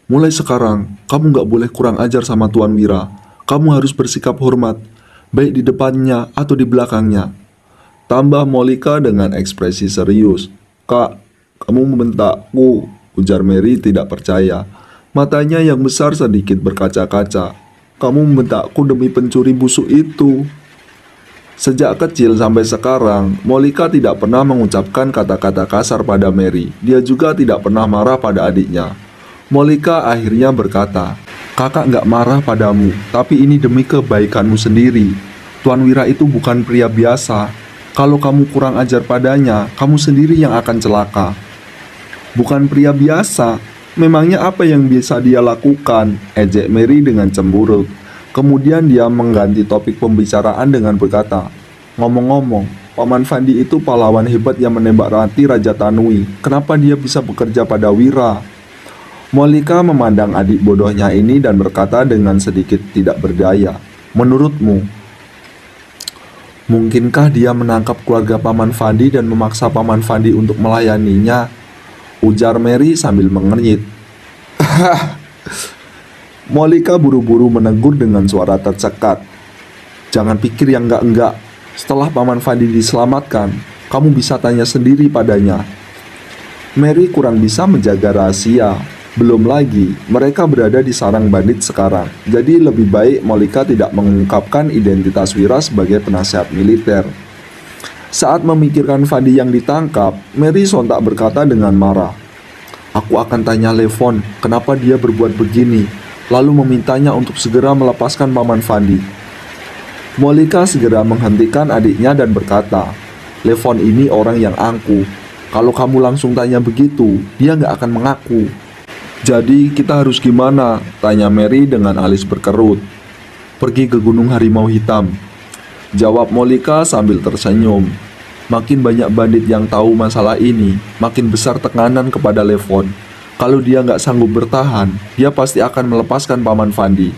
Mulai sekarang, kamu gak boleh kurang ajar sama Tuan Wira. Kamu harus bersikap hormat, baik di depannya atau di belakangnya. Tambah Molika dengan ekspresi serius. Kak, kamu membentakku, ujar Mary tidak percaya. Matanya yang besar sedikit berkaca-kaca. Kamu membentakku demi pencuri busuk itu. Sejak kecil sampai sekarang, Molika tidak pernah mengucapkan kata-kata kasar pada Mary. Dia juga tidak pernah marah pada adiknya. Molika akhirnya berkata, kakak gak marah padamu, tapi ini demi kebaikanmu sendiri. Tuan Wira itu bukan pria biasa. Kalau kamu kurang ajar padanya, kamu sendiri yang akan celaka. Bukan pria biasa? Memangnya apa yang bisa dia lakukan? Ejek Mary dengan cemburu. Kemudian dia mengganti topik pembicaraan dengan berkata, ngomong-ngomong, Paman Fandi itu pahlawan hebat yang menembak mati Raja Tanui. Kenapa dia bisa bekerja pada Wira? Molika memandang adik bodohnya ini dan berkata dengan sedikit tidak berdaya, menurutmu, mungkinkah dia menangkap keluarga Paman Fandi dan memaksa Paman Fandi untuk melayaninya? Ujar Mary sambil mengernyit. Molika buru-buru menegur dengan suara tercekat. Jangan pikir yang enggak-enggak. Setelah Paman Fandi diselamatkan, kamu bisa tanya sendiri padanya. Mary kurang bisa menjaga rahasia. Belum lagi, mereka berada di sarang bandit sekarang. Jadi lebih baik Molika tidak mengungkapkan identitas Wira sebagai penasihat militer. Saat memikirkan Fandi yang ditangkap, Mary sontak berkata dengan marah, aku akan tanya Levon kenapa dia berbuat begini, lalu memintanya untuk segera melepaskan Paman Fandi. Molika segera menghentikan adiknya dan berkata, Levon ini orang yang angkuh. Kalau kamu langsung tanya begitu, dia gak akan mengaku. Jadi kita harus gimana? Tanya Mary dengan alis berkerut. Pergi ke Gunung Harimau Hitam, jawab Molika sambil tersenyum. Makin banyak bandit yang tahu masalah ini, makin besar tekanan kepada Levon. Kalau dia nggak sanggup bertahan, dia pasti akan melepaskan Paman Fandi.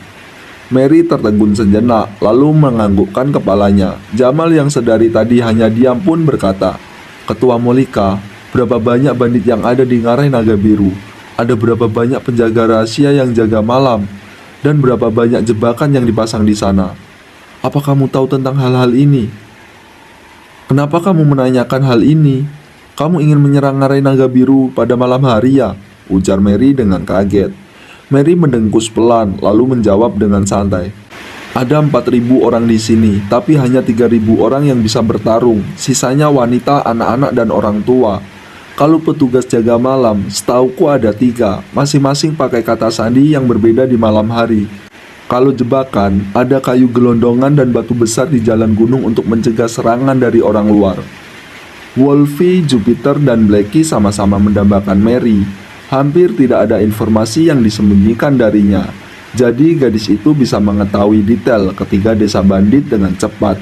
Mary tertegun sejenak, lalu menganggukkan kepalanya. Jamal yang sedari tadi hanya diam pun berkata, Ketua Molika, berapa banyak bandit yang ada di Ngarai Naga Biru? Ada berapa banyak penjaga rahasia yang jaga malam? Dan berapa banyak jebakan yang dipasang di sana? Apa kamu tahu tentang hal-hal ini? Kenapa kamu menanyakan hal ini? Kamu ingin menyerang Ngarai Naga Biru pada malam hari ya? Ujar Mary dengan kaget. Mary mendengkus pelan, lalu menjawab dengan santai. Ada 4.000 orang di sini, tapi hanya 3.000 orang yang bisa bertarung. Sisanya wanita, anak-anak, dan orang tua. Kalau petugas jaga malam, setauku ada 3, masing-masing pakai kata sandi yang berbeda di malam hari. Kalau jebakan, ada kayu gelondongan dan batu besar di jalan gunung untuk mencegah serangan dari orang luar. Wolfie, Jupiter, dan Blackie sama-sama mendambakan Mary. Hampir tidak ada informasi yang disembunyikan darinya. Jadi gadis itu bisa mengetahui detail ketiga desa bandit dengan cepat.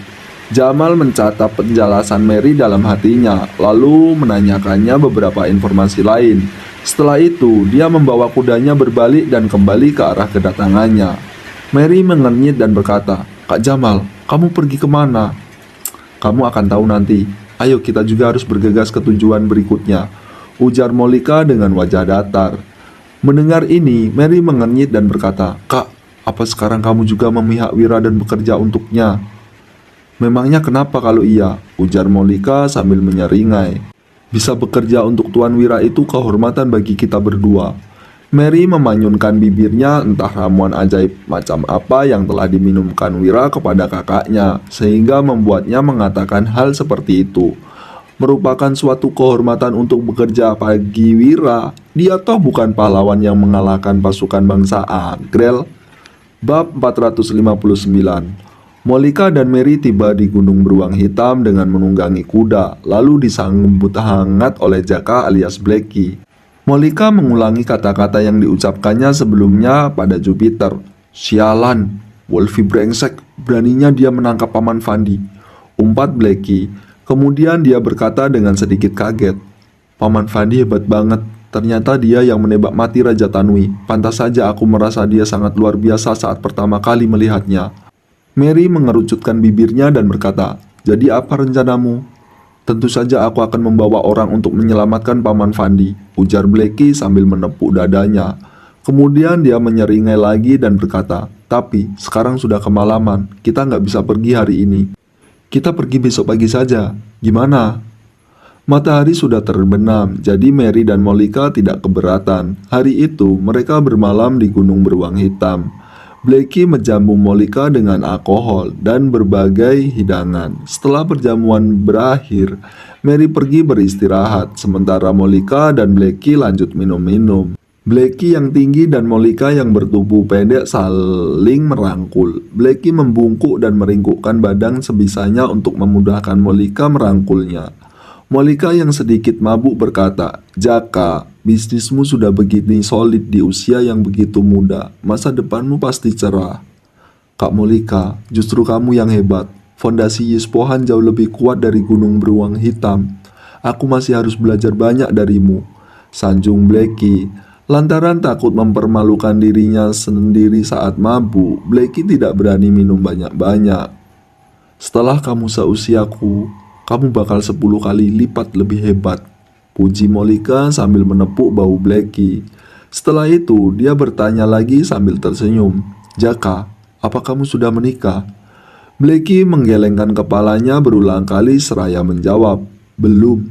Jamal mencatat penjelasan Mary dalam hatinya, lalu menanyakannya beberapa informasi lain. Setelah itu, dia membawa kudanya berbalik dan kembali ke arah kedatangannya. Mary mengernyit dan berkata, Kak Jamal, kamu pergi kemana? Kamu akan tahu nanti. Ayo kita juga harus bergegas ke tujuan berikutnya, ujar Molika dengan wajah datar. Mendengar ini, Mary mengernyit dan berkata, Kak, apa sekarang kamu juga memihak Wira dan bekerja untuknya? Memangnya kenapa kalau iya? Ujar Molika sambil menyeringai. Bisa bekerja untuk Tuan Wira itu kehormatan bagi kita berdua. Mary memanyunkan bibirnya, entah ramuan ajaib macam apa yang telah diminumkan Wira kepada kakaknya, sehingga membuatnya mengatakan hal seperti itu. Merupakan suatu kehormatan untuk bekerja bagi Wira. Dia toh bukan pahlawan yang mengalahkan pasukan bangsa Agrel. Bab 459. Molika dan Mary tiba di Gunung Beruang Hitam dengan menunggangi kuda, lalu disambut hangat oleh Jaka alias Blackie. Molika mengulangi kata-kata yang diucapkannya sebelumnya pada Jupiter. Sialan, Wolfie brengsek, beraninya dia menangkap Paman Fandi, umpat Blackie. Kemudian dia berkata dengan sedikit kaget, Paman Fandi hebat banget, ternyata dia yang menembak mati Raja Tanui. Pantas saja aku merasa dia sangat luar biasa saat pertama kali melihatnya. Mary mengerucutkan bibirnya dan berkata, Jadi apa rencanamu? Tentu saja aku akan membawa orang untuk menyelamatkan Paman Fandi, ujar Blacky sambil menepuk dadanya. Kemudian dia menyeringai lagi dan berkata, tapi sekarang sudah kemalaman, kita nggak bisa pergi hari ini. Kita pergi besok pagi saja, gimana? Matahari sudah terbenam, jadi Mary dan Molika tidak keberatan. Hari itu, mereka bermalam di Gunung Beruang Hitam. Blacky menjamu Molika dengan alkohol dan berbagai hidangan. Setelah perjamuan berakhir, Mary pergi beristirahat, sementara Molika dan Blacky lanjut minum-minum. Blacky yang tinggi dan Molika yang bertubuh pendek saling merangkul. Blacky membungkuk dan meringkukkan badan sebisanya untuk memudahkan Molika merangkulnya. Molika yang sedikit mabuk berkata, "Jaka, bisnismu sudah begini solid di usia yang begitu muda. Masa depanmu pasti cerah." "Kak Molika, justru kamu yang hebat. Fondasi Yispohan jauh lebih kuat dari Gunung Beruang Hitam. Aku masih harus belajar banyak darimu," sanjung Blacky. Lantaran takut mempermalukan dirinya sendiri saat mabuk, Blacky tidak berani minum banyak-banyak. "Setelah kamu seusiaku, kamu bakal 10 kali lipat lebih hebat," puji Molika sambil menepuk bahu Blacky. Setelah itu, dia bertanya lagi sambil tersenyum, "Jaka, apa kamu sudah menikah?" Blacky menggelengkan kepalanya berulang kali seraya menjawab, "Belum."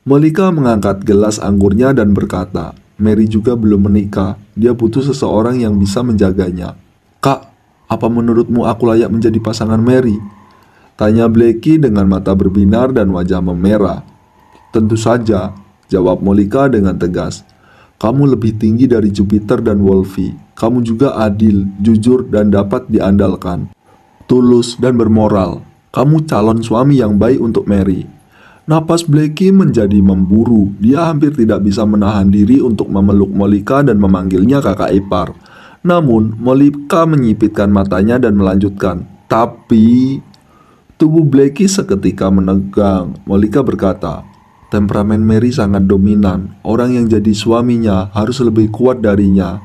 Molika mengangkat gelas anggurnya dan berkata, "Mary juga belum menikah. Dia butuh seseorang yang bisa menjaganya." "Kak, apa menurutmu aku layak menjadi pasangan Mary?" tanya Blacky dengan mata berbinar dan wajah memerah. "Tentu saja," jawab Molika dengan tegas. "Kamu lebih tinggi dari Jupiter dan Wolfie. Kamu juga adil, jujur, dan dapat diandalkan. Tulus dan bermoral. Kamu calon suami yang baik untuk Mary." Napas Blacky menjadi memburu. Dia hampir tidak bisa menahan diri untuk memeluk Molika dan memanggilnya kakak ipar. Namun, Molika menyipitkan matanya dan melanjutkan, "Tapi..." Tubuh Blacky seketika menegang. Molika berkata, "Temperamen Mary sangat dominan. Orang yang jadi suaminya harus lebih kuat darinya.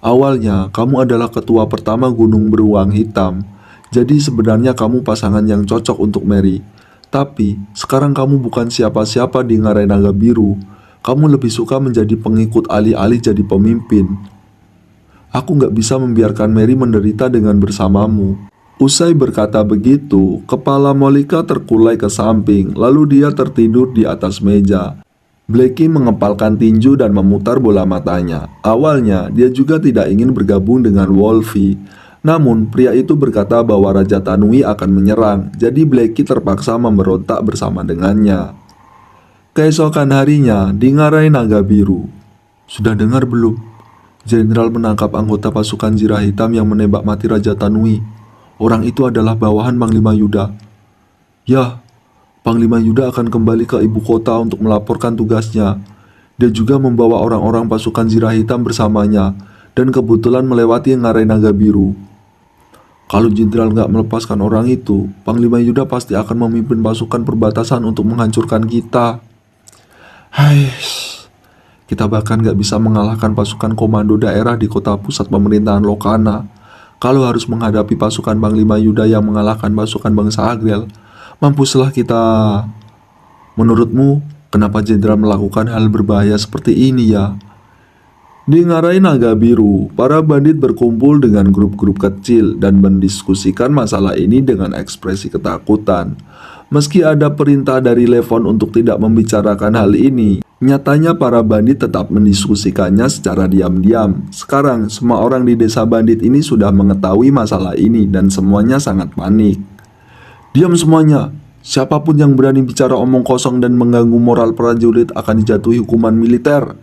Awalnya, kamu adalah ketua pertama Gunung Beruang Hitam. Jadi sebenarnya kamu pasangan yang cocok untuk Mary. Tapi, sekarang kamu bukan siapa-siapa di Ngarai Naga Biru. Kamu lebih suka menjadi pengikut alih-alih jadi pemimpin. Aku gak bisa membiarkan Mary menderita dengan bersamamu." Usai berkata begitu, kepala Molika terkulai ke samping, lalu dia tertidur di atas meja. Blacky mengepalkan tinju dan memutar bola matanya. Awalnya, dia juga tidak ingin bergabung dengan Wolfie. Namun, pria itu berkata bahwa Raja Tanui akan menyerang, jadi Blacky terpaksa memberontak bersama dengannya. Keesokan harinya, di Ngarai Naga Biru. "Sudah dengar belum? Jenderal menangkap anggota pasukan Zirah Hitam yang menembak mati Raja Tanui. Orang itu adalah bawahan Panglima Yuda." "Ya, Panglima Yuda akan kembali ke ibu kota untuk melaporkan tugasnya. Dia juga membawa orang-orang pasukan Zirah Hitam bersamanya dan kebetulan melewati Ngarai Naga Biru. Kalau Jenderal nggak melepaskan orang itu, Panglima Yuda pasti akan memimpin pasukan perbatasan untuk menghancurkan kita. Kita bahkan nggak bisa mengalahkan pasukan komando daerah di kota pusat pemerintahan Lokana. Kalau harus menghadapi pasukan Panglima Yuda yang mengalahkan pasukan bangsa Agrel, mampuslah kita. Menurutmu, kenapa Jenderal melakukan hal berbahaya seperti ini ya?" Di Ngarai Naga Biru, para bandit berkumpul dengan grup-grup kecil dan mendiskusikan masalah ini dengan ekspresi ketakutan. Meski ada perintah dari Levon untuk tidak membicarakan hal ini, nyatanya para bandit tetap mendiskusikannya secara diam-diam. Sekarang, semua orang di desa bandit ini sudah mengetahui masalah ini dan semuanya sangat panik. "Diam semuanya. Siapapun yang berani bicara omong kosong dan mengganggu moral prajurit akan dijatuhi hukuman militer,"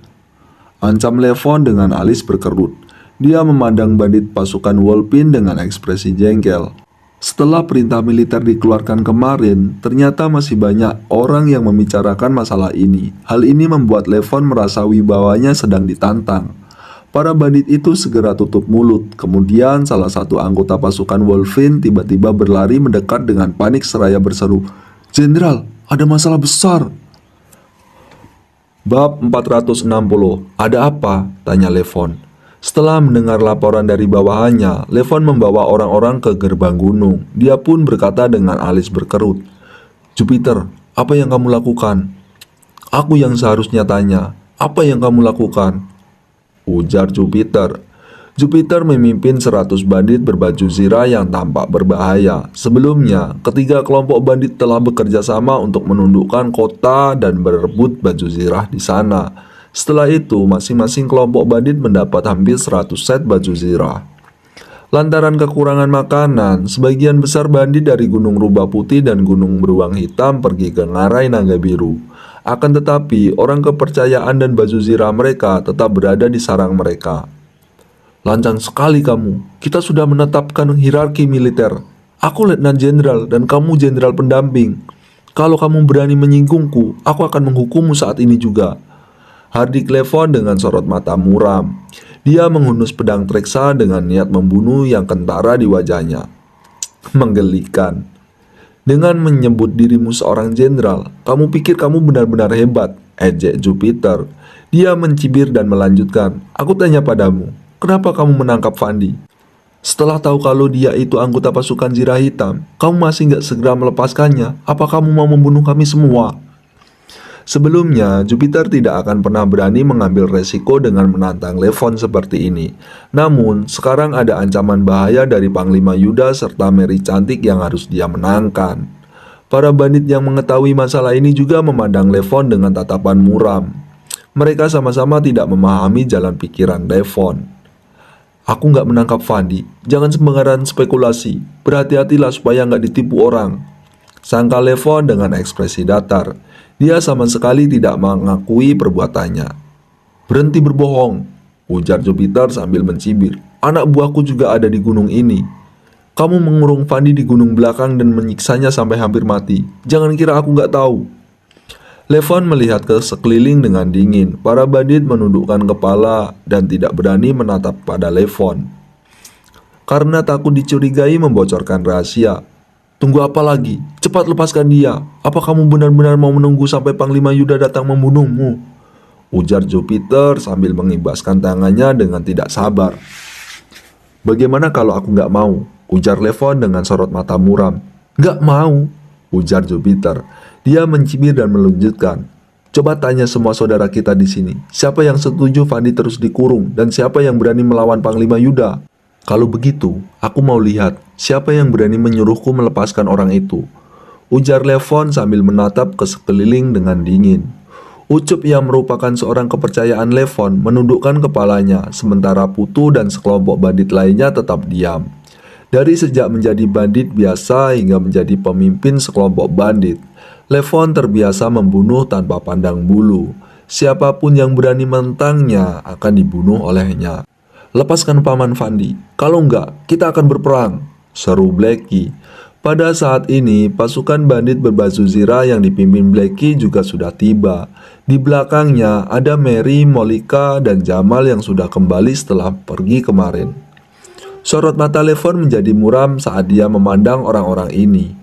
ancam Levon dengan alis berkerut. Dia memandang bandit pasukan Wolpin dengan ekspresi jengkel. Setelah perintah militer dikeluarkan kemarin, ternyata masih banyak orang yang membicarakan masalah ini. Hal ini membuat Levon merasa wibawanya sedang ditantang. Para bandit itu segera tutup mulut. Kemudian salah satu anggota pasukan Wolfin tiba-tiba berlari mendekat dengan panik seraya berseru, "Jenderal, ada masalah besar." Bab 460. "Ada apa?" tanya Levon. Setelah mendengar laporan dari bawahannya, Levon membawa orang-orang ke gerbang gunung. Dia pun berkata dengan alis berkerut, "Jupiter, apa yang kamu lakukan?" "Aku yang seharusnya tanya, apa yang kamu lakukan?" ujar Jupiter. Jupiter memimpin 100 bandit berbaju zirah yang tampak berbahaya. Sebelumnya, ketiga kelompok bandit telah bekerja sama untuk menundukkan kota dan berebut baju zirah di sana. Setelah itu, masing-masing kelompok bandit mendapat hampir 100 set baju zirah. Lantaran kekurangan makanan, sebagian besar bandit dari Gunung Rubah Putih dan Gunung Beruang Hitam pergi ke Ngarai Naga Biru. Akan tetapi, orang kepercayaan dan baju zirah mereka tetap berada di sarang mereka. "Lancang sekali kamu. Kita sudah menetapkan hierarki militer. Aku letnan jenderal dan kamu jenderal pendamping. Kalau kamu berani menyinggungku, aku akan menghukummu saat ini juga." Hardik Levon dengan sorot mata muram. Dia menghunus pedang treksa dengan niat membunuh yang kentara di wajahnya. Menggelikan. "Dengan menyebut dirimu seorang jenderal, kamu pikir kamu benar-benar hebat," ejek Jupiter. Dia mencibir dan melanjutkan, "Aku tanya padamu, kenapa kamu menangkap Fandi? Setelah tahu kalau dia itu anggota pasukan Zirah Hitam, kamu masih gak segera melepaskannya? Apa kamu mau membunuh kami semua?" Sebelumnya, Jupiter tidak akan pernah berani mengambil resiko dengan menantang Levon seperti ini. Namun, sekarang ada ancaman bahaya dari Panglima Yuda serta Mary Cantik yang harus dia menangkan. Para bandit yang mengetahui masalah ini juga memandang Levon dengan tatapan muram. Mereka sama-sama tidak memahami jalan pikiran Levon. "Aku nggak menangkap Fandi. Jangan sembarangan spekulasi. Berhati-hatilah supaya nggak ditipu orang," sangka Levon dengan ekspresi datar. Dia sama sekali tidak mengakui perbuatannya. "Berhenti berbohong," ujar Jupiter sambil mencibir. "Anak buahku juga ada di gunung ini. Kamu mengurung Fandi di gunung belakang dan menyiksanya sampai hampir mati. Jangan kira aku nggak tahu." Levon melihat ke sekeliling dengan dingin. Para bandit menundukkan kepala dan tidak berani menatap pada Levon. Karena takut dicurigai membocorkan rahasia. "Tunggu apa lagi? Cepat lepaskan dia. Apa kamu benar-benar mau menunggu sampai Panglima Yuda datang membunuhmu?" ujar Jupiter sambil mengibaskan tangannya dengan tidak sabar. "Bagaimana kalau aku nggak mau?" ujar Levon dengan sorot mata muram. "Nggak mau," ujar Jupiter. Dia mencibir dan melanjutkan, "Coba tanya semua saudara kita di sini. Siapa yang setuju Fandi terus dikurung dan siapa yang berani melawan Panglima Yuda? Kalau begitu, aku mau lihat siapa yang berani menyuruhku melepaskan orang itu," ujar Levon sambil menatap ke sekeliling dengan dingin. Ucup yang merupakan seorang kepercayaan Levon menundukkan kepalanya, sementara Putu dan sekelompok bandit lainnya tetap diam. Dari sejak menjadi bandit biasa hingga menjadi pemimpin sekelompok bandit, Levon terbiasa membunuh tanpa pandang bulu. Siapapun yang berani menentangnya akan dibunuh olehnya. "Lepaskan Paman Fandi, kalau enggak kita akan berperang," seru Blacky. Pada saat ini, pasukan bandit berbaju zirah yang dipimpin Blacky juga sudah tiba. Di belakangnya ada Mary, Molika, dan Jamal yang sudah kembali setelah pergi kemarin. Sorot mata Levon menjadi muram saat dia memandang orang-orang ini.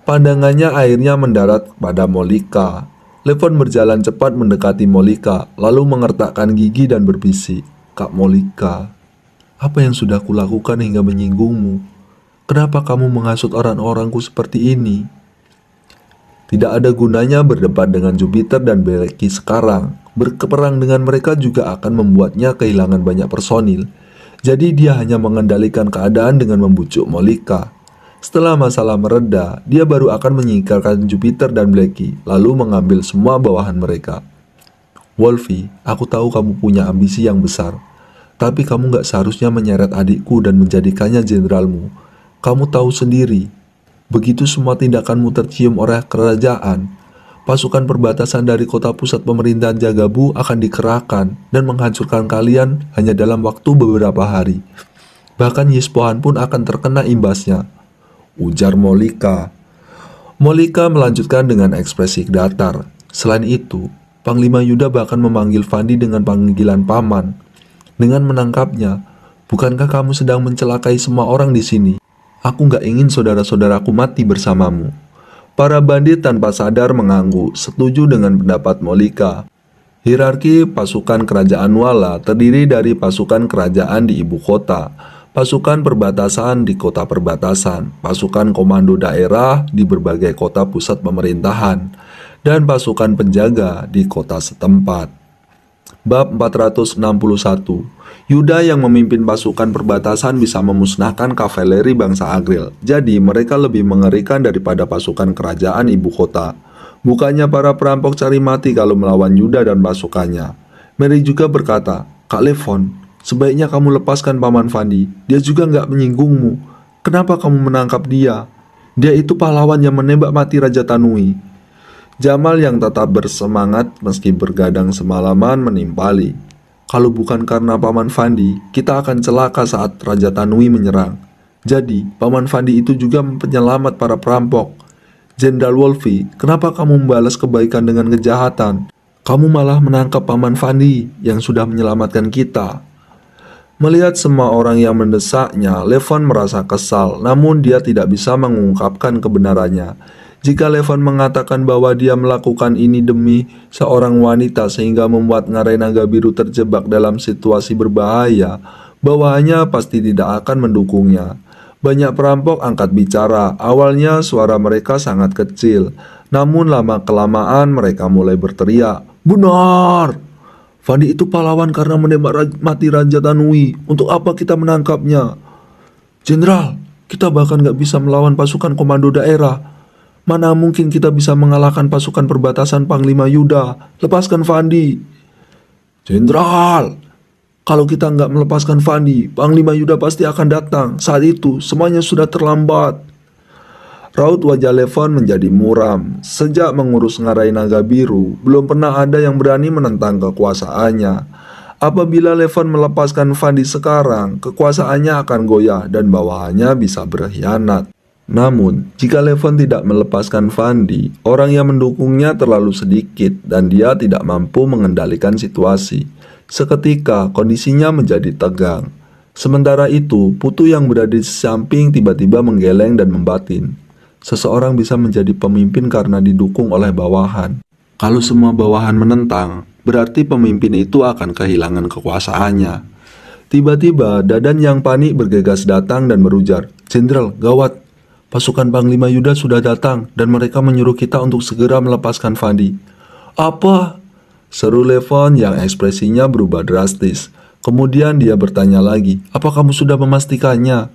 Pandangannya akhirnya mendarat pada Molika. Levon berjalan cepat mendekati Molika, lalu mengertakkan gigi dan berbisik, "Kak Molika, apa yang sudah kulakukan hingga menyinggungmu? Kenapa kamu menghasut orang-orangku seperti ini?" Tidak ada gunanya berdebat dengan Jupiter dan Blacky sekarang. Berperang dengan mereka juga akan membuatnya kehilangan banyak personil. Jadi dia hanya mengendalikan keadaan dengan membujuk Molika. Setelah masalah mereda, dia baru akan menyingkirkan Jupiter dan Blacky, lalu mengambil semua bawahan mereka. "Wolfie, aku tahu kamu punya ambisi yang besar. Tapi kamu gak seharusnya menyeret adikku dan menjadikannya jenderalmu. Kamu tahu sendiri, begitu semua tindakanmu tercium oleh kerajaan, pasukan perbatasan dari kota pusat pemerintahan Jagabu akan dikerahkan dan menghancurkan kalian hanya dalam waktu beberapa hari. Bahkan Yispohan pun akan terkena imbasnya," ujar Molika. Molika melanjutkan dengan ekspresi datar. "Selain itu, Panglima Yuda bahkan memanggil Fandi dengan panggilan paman. Dengan menangkapnya, bukankah kamu sedang mencelakai semua orang di sini? Aku gak ingin saudara-saudaraku mati bersamamu." Para bandit tanpa sadar mengangguk, setuju dengan pendapat Molika. Hierarki pasukan kerajaan Wala terdiri dari pasukan kerajaan di ibu kota, pasukan perbatasan di kota perbatasan, pasukan komando daerah di berbagai kota pusat pemerintahan, dan pasukan penjaga di kota setempat. Bab 461. Yuda yang memimpin pasukan perbatasan bisa memusnahkan kavaleri bangsa Agril. Jadi mereka lebih mengerikan daripada pasukan kerajaan ibu kota. Bukannya para perampok cari mati kalau melawan Yuda dan pasukannya. Mary juga berkata, Kak Levon, sebaiknya kamu lepaskan Paman Fandi. Dia juga nggak menyinggungmu. Kenapa kamu menangkap dia? Dia itu pahlawan yang menembak mati Raja Tanui. Jamal yang tetap bersemangat meski bergadang semalaman menimpali. Kalau bukan karena Paman Fandi, kita akan celaka saat Raja Tanui menyerang. Jadi, Paman Fandi itu juga penyelamat para perampok. Jenderal Wolfie, kenapa kamu membalas kebaikan dengan kejahatan? Kamu malah menangkap Paman Fandi yang sudah menyelamatkan kita. Melihat semua orang yang mendesaknya, Levon merasa kesal, namun dia tidak bisa mengungkapkan kebenarannya. Jika Levon mengatakan bahwa dia melakukan ini demi seorang wanita sehingga membuat Ngarai Naga Biru terjebak dalam situasi berbahaya, bawahannya pasti tidak akan mendukungnya. Banyak perampok angkat bicara. Awalnya suara mereka sangat kecil, namun lama-kelamaan mereka mulai berteriak, "Benar! Fandi itu pahlawan karena menembak mati Raja Tanui. Untuk apa kita menangkapnya? Jenderal, kita bahkan gak bisa melawan pasukan komando daerah. Mana mungkin kita bisa mengalahkan pasukan perbatasan Panglima Yuda. Lepaskan Fandi." Jenderal, kalau kita nggak melepaskan Fandi, Panglima Yuda pasti akan datang. Saat itu, semuanya sudah terlambat. Raut wajah Levon menjadi muram. Sejak mengurus Ngarai Naga Biru, belum pernah ada yang berani menentang kekuasaannya. Apabila Levon melepaskan Fandi sekarang, kekuasaannya akan goyah dan bawahannya bisa berkhianat. Namun, jika Levon tidak melepaskan Fandi, orang yang mendukungnya terlalu sedikit dan dia tidak mampu mengendalikan situasi. Seketika kondisinya menjadi tegang. Sementara itu, Putu yang berada di samping tiba-tiba menggeleng dan membatin. Seseorang bisa menjadi pemimpin karena didukung oleh bawahan. Kalau semua bawahan menentang, berarti pemimpin itu akan kehilangan kekuasaannya. Tiba-tiba Dadan yang panik bergegas datang dan berujar, "Jenderal, gawat! Pasukan Panglima Yuda sudah datang dan mereka menyuruh kita untuk segera melepaskan Fandi." "Apa?" seru Levon yang ekspresinya berubah drastis. Kemudian dia bertanya lagi, "Apa kamu sudah memastikannya?"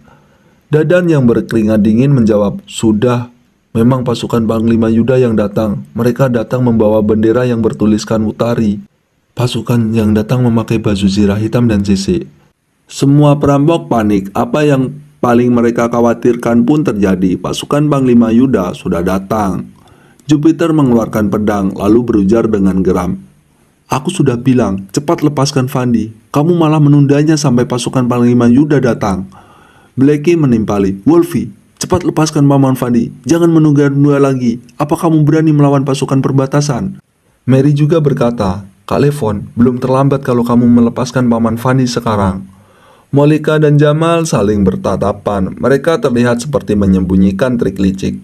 Dadan yang berkeringat dingin menjawab, "Sudah. Memang pasukan Panglima Yuda yang datang. Mereka datang membawa bendera yang bertuliskan Utari. Pasukan yang datang memakai baju zirah hitam dan sisik." Semua perampok panik. Apa yang paling mereka khawatirkan pun terjadi. Pasukan Panglima Yuda sudah datang. Jupiter mengeluarkan pedang lalu berujar dengan geram, "Aku sudah bilang, cepat lepaskan Fandi. Kamu malah menundanya sampai pasukan Panglima Yuda datang." Blackie menimpali, "Wolfie, cepat lepaskan Paman Fandi. Jangan menunda-nunda lagi. Apa kamu berani melawan pasukan perbatasan?" Mary juga berkata, "Kak Levon, belum terlambat kalau kamu melepaskan Paman Fandi sekarang." Molika dan Jamal saling bertatapan. Mereka terlihat seperti menyembunyikan trik licik.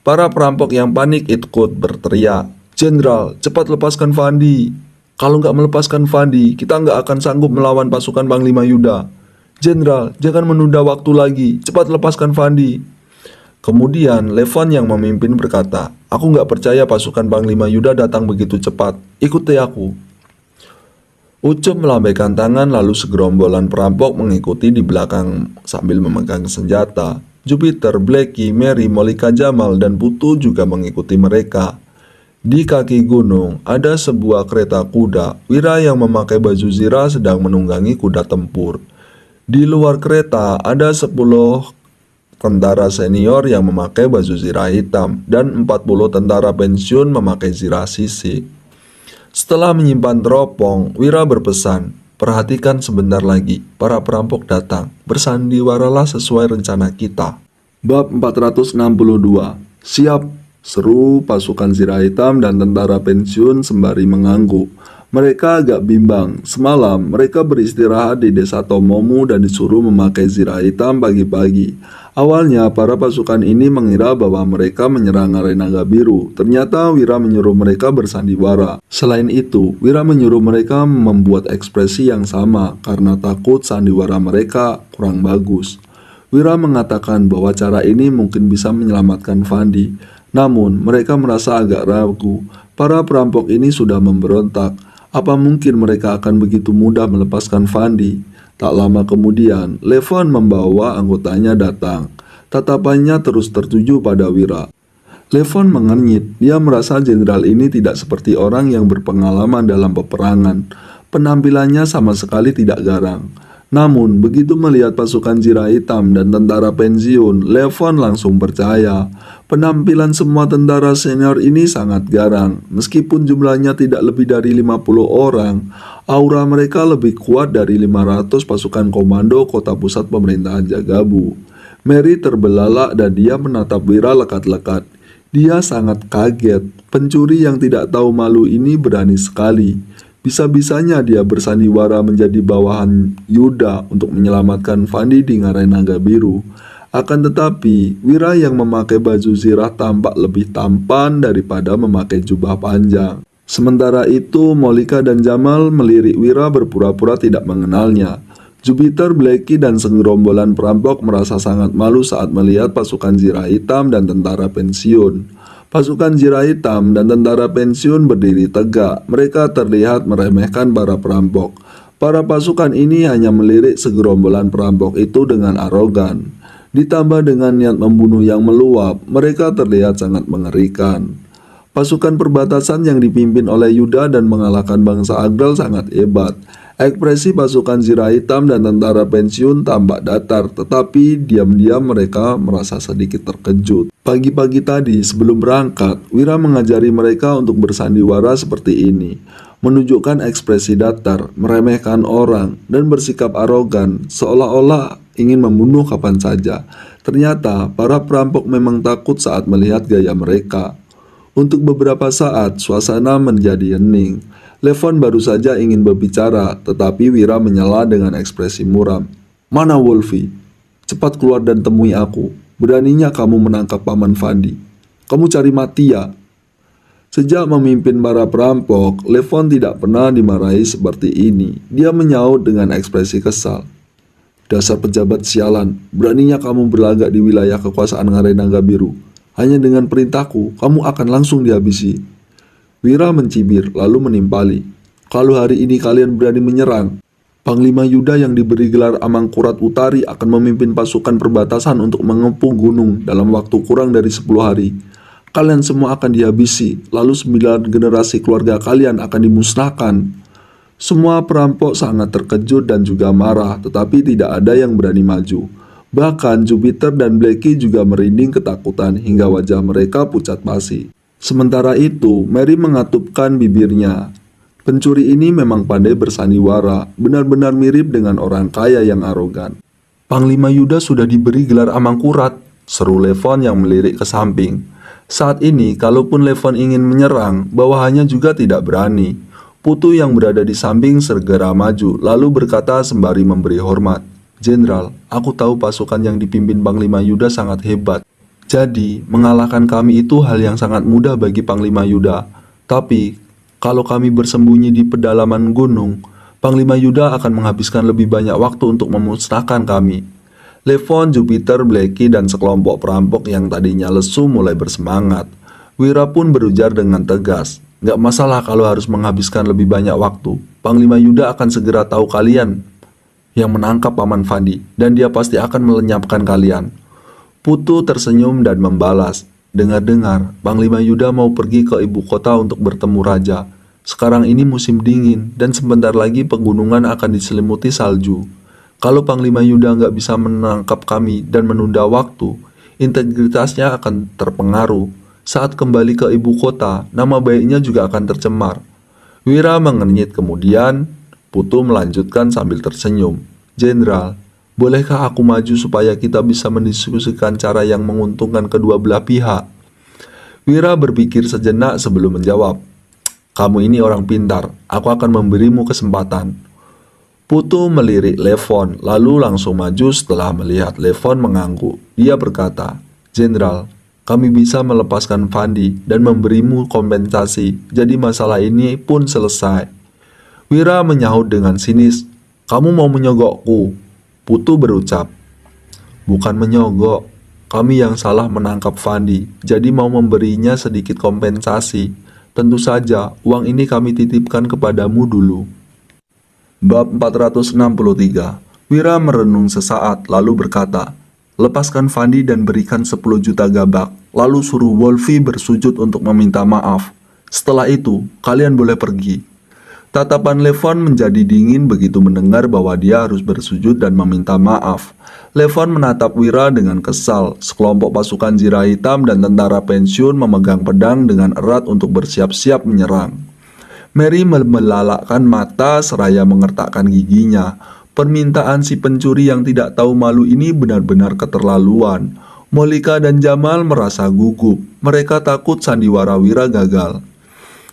Para perampok yang panik ikut berteriak, "Jenderal, cepat lepaskan Fandi. Kalau nggak melepaskan Fandi, kita nggak akan sanggup melawan pasukan Panglima Yuda. Jenderal, jangan menunda waktu lagi. Cepat lepaskan Fandi." Kemudian Levon yang memimpin berkata, "Aku nggak percaya pasukan Panglima Yuda datang begitu cepat. Ikuti aku." Ucup melambaikan tangan lalu segerombolan perampok mengikuti di belakang sambil memegang senjata. Jupiter, Blackie, Mary, Molika, Jamal, dan Putu juga mengikuti mereka. Di kaki gunung ada sebuah kereta kuda. Wira yang memakai baju zirah sedang menunggangi kuda tempur. Di luar kereta ada 10 tentara senior yang memakai baju zirah hitam dan 40 tentara pensiun memakai zirah sisik. Setelah menyimpan teropong, Wira berpesan, "Perhatikan sebentar lagi, para perampok datang. Bersandiwaralah sesuai rencana kita." Bab 462. "Siap!" seru pasukan zirah hitam dan tentara pensiun sembari mengangguk. Mereka agak bimbang. Semalam mereka beristirahat di desa Tomomu dan disuruh memakai zirah hitam pagi-pagi. Awalnya, para pasukan ini mengira bahwa mereka menyerang area naga biru. Ternyata Wira menyuruh mereka bersandiwara. Selain itu, Wira menyuruh mereka membuat ekspresi yang sama karena takut sandiwara mereka kurang bagus. Wira mengatakan bahwa cara ini mungkin bisa menyelamatkan Fandi. Namun, mereka merasa agak ragu. Para perampok ini sudah memberontak. Apa mungkin mereka akan begitu mudah melepaskan Fandi? Tak lama kemudian, Levon membawa anggotanya datang. Tatapannya terus tertuju pada Wira. Levon mengernyit. Dia merasa jenderal ini tidak seperti orang yang berpengalaman dalam peperangan. Penampilannya sama sekali tidak garang. Namun, begitu melihat pasukan Zirah Hitam dan tentara pensiun, Levon langsung percaya. Penampilan semua tentara senior ini sangat garang. Meskipun jumlahnya tidak lebih dari 50 orang, aura mereka lebih kuat dari 500 pasukan komando kota pusat pemerintahan Jagabu. Mary terbelalak dan dia menatap Wira lekat-lekat. Dia sangat kaget. Pencuri yang tidak tahu malu ini berani sekali. Bisa-bisanya dia bersandiwara menjadi bawahan Yuda untuk menyelamatkan Fandi di ngarai naga biru. Akan tetapi, Wira yang memakai baju zirah tampak lebih tampan daripada memakai jubah panjang. Sementara itu, Molika dan Jamal melirik Wira berpura-pura tidak mengenalnya. Jupiter, Blackie, dan segerombolan perampok merasa sangat malu saat melihat pasukan Zirah Hitam dan tentara pensiun. Pasukan Zirah Hitam dan tentara pensiun berdiri tegak. Mereka terlihat meremehkan para perampok. Para pasukan ini hanya melirik segerombolan perampok itu dengan arogan. Ditambah dengan niat membunuh yang meluap, mereka terlihat sangat mengerikan. Pasukan perbatasan yang dipimpin oleh Yuda dan mengalahkan bangsa Agdal sangat hebat. Ekspresi pasukan Zirah Hitam dan tentara pensiun tampak datar, tetapi diam-diam mereka merasa sedikit terkejut. Pagi-pagi tadi sebelum berangkat, Wira mengajari mereka untuk bersandiwara seperti ini. Menunjukkan ekspresi datar, meremehkan orang, dan bersikap arogan, seolah-olah ingin membunuh kapan saja. Ternyata, para perampok memang takut saat melihat gaya mereka. Untuk beberapa saat, suasana menjadi hening. Levon baru saja ingin berbicara, tetapi Wira menyela dengan ekspresi muram. "Mana Wolfie? Cepat keluar dan temui aku. Beraninya kamu menangkap Paman Fandi. Kamu cari mati ya?" Sejak memimpin para perampok, Levon tidak pernah dimarahi seperti ini. Dia menyaut dengan ekspresi kesal. "Dasar pejabat sialan, beraninya kamu berlagak di wilayah kekuasaan Ngarai Naga Biru. Hanya dengan perintahku, kamu akan langsung dihabisi." Wira mencibir lalu menimpali. "Kalau hari ini kalian berani menyerang, Panglima Yuda yang diberi gelar Amangkurat Utari akan memimpin pasukan perbatasan untuk mengepung gunung dalam waktu kurang dari 10 hari. Kalian semua akan dihabisi, lalu 9 generasi keluarga kalian akan dimusnahkan." Semua perampok sangat terkejut dan juga marah, tetapi tidak ada yang berani maju. Bahkan Jupiter dan Blackie juga merinding ketakutan hingga wajah mereka pucat pasi. Sementara itu, Mary mengatupkan bibirnya. Pencuri ini memang pandai bersandiwara, benar-benar mirip dengan orang kaya yang arogan. "Panglima Yuda sudah diberi gelar Amangkurat," seru Levon yang melirik ke samping. Saat ini, kalaupun Levon ingin menyerang, bawahannya juga tidak berani. Putu yang berada di samping segera maju, lalu berkata sembari memberi hormat. "Jenderal, aku tahu pasukan yang dipimpin Panglima Yuda sangat hebat. Jadi, mengalahkan kami itu hal yang sangat mudah bagi Panglima Yuda. Tapi, kalau kami bersembunyi di pedalaman gunung, Panglima Yuda akan menghabiskan lebih banyak waktu untuk memusnahkan kami." Levon, Jupiter, Blackie, dan sekelompok perampok yang tadinya lesu mulai bersemangat. Wira pun berujar dengan tegas, "Gak masalah kalau harus menghabiskan lebih banyak waktu. Panglima Yuda akan segera tahu kalian yang menangkap Paman Fandi, dan dia pasti akan melenyapkan kalian." Putu tersenyum dan membalas, "Dengar-dengar, Panglima Yuda mau pergi ke ibu kota untuk bertemu raja. Sekarang ini musim dingin, dan sebentar lagi pegunungan akan diselimuti salju. Kalau Panglima Yuda nggak bisa menangkap kami dan menunda waktu, integritasnya akan terpengaruh. Saat kembali ke ibu kota, nama baiknya juga akan tercemar." Wira mengernyit kemudian. Putu melanjutkan sambil tersenyum, "Jenderal, bolehkah aku maju supaya kita bisa mendiskusikan cara yang menguntungkan kedua belah pihak?" Wira berpikir sejenak sebelum menjawab. "Kamu ini orang pintar, aku akan memberimu kesempatan." Putu melirik Levon, lalu langsung maju setelah melihat Levon mengangguk. Dia berkata, "Jenderal, kami bisa melepaskan Fandi dan memberimu kompensasi, jadi masalah ini pun selesai." Wira menyahut dengan sinis, "Kamu mau menyogokku?" Putu berucap, "Bukan menyogok, kami yang salah menangkap Fandi, jadi mau memberinya sedikit kompensasi. Tentu saja, uang ini kami titipkan kepadamu dulu." Bab 463. Wira merenung sesaat lalu berkata, "Lepaskan Fandi dan berikan 10 juta gabak, lalu suruh Wolfi bersujud untuk meminta maaf. Setelah itu, kalian boleh pergi." Tatapan Levon menjadi dingin begitu mendengar bahwa dia harus bersujud dan meminta maaf. Levon menatap Wira dengan kesal. Sekelompok pasukan zirah hitam dan tentara pensiun memegang pedang dengan erat untuk bersiap-siap menyerang. Mary melalakkan mata seraya mengertakkan giginya. Permintaan si pencuri yang tidak tahu malu ini benar-benar keterlaluan. Molika dan Jamal merasa gugup. Mereka takut sandiwara Wira gagal.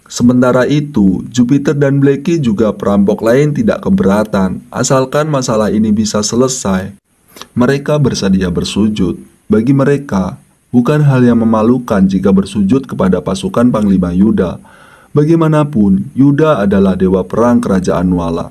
Sementara itu, Jupiter dan Blackie juga perampok lain tidak keberatan, asalkan masalah ini bisa selesai. Mereka bersedia bersujud. Bagi mereka, bukan hal yang memalukan jika bersujud kepada pasukan Panglima Yuda. Bagaimanapun, Yuda adalah dewa perang kerajaan Nuala.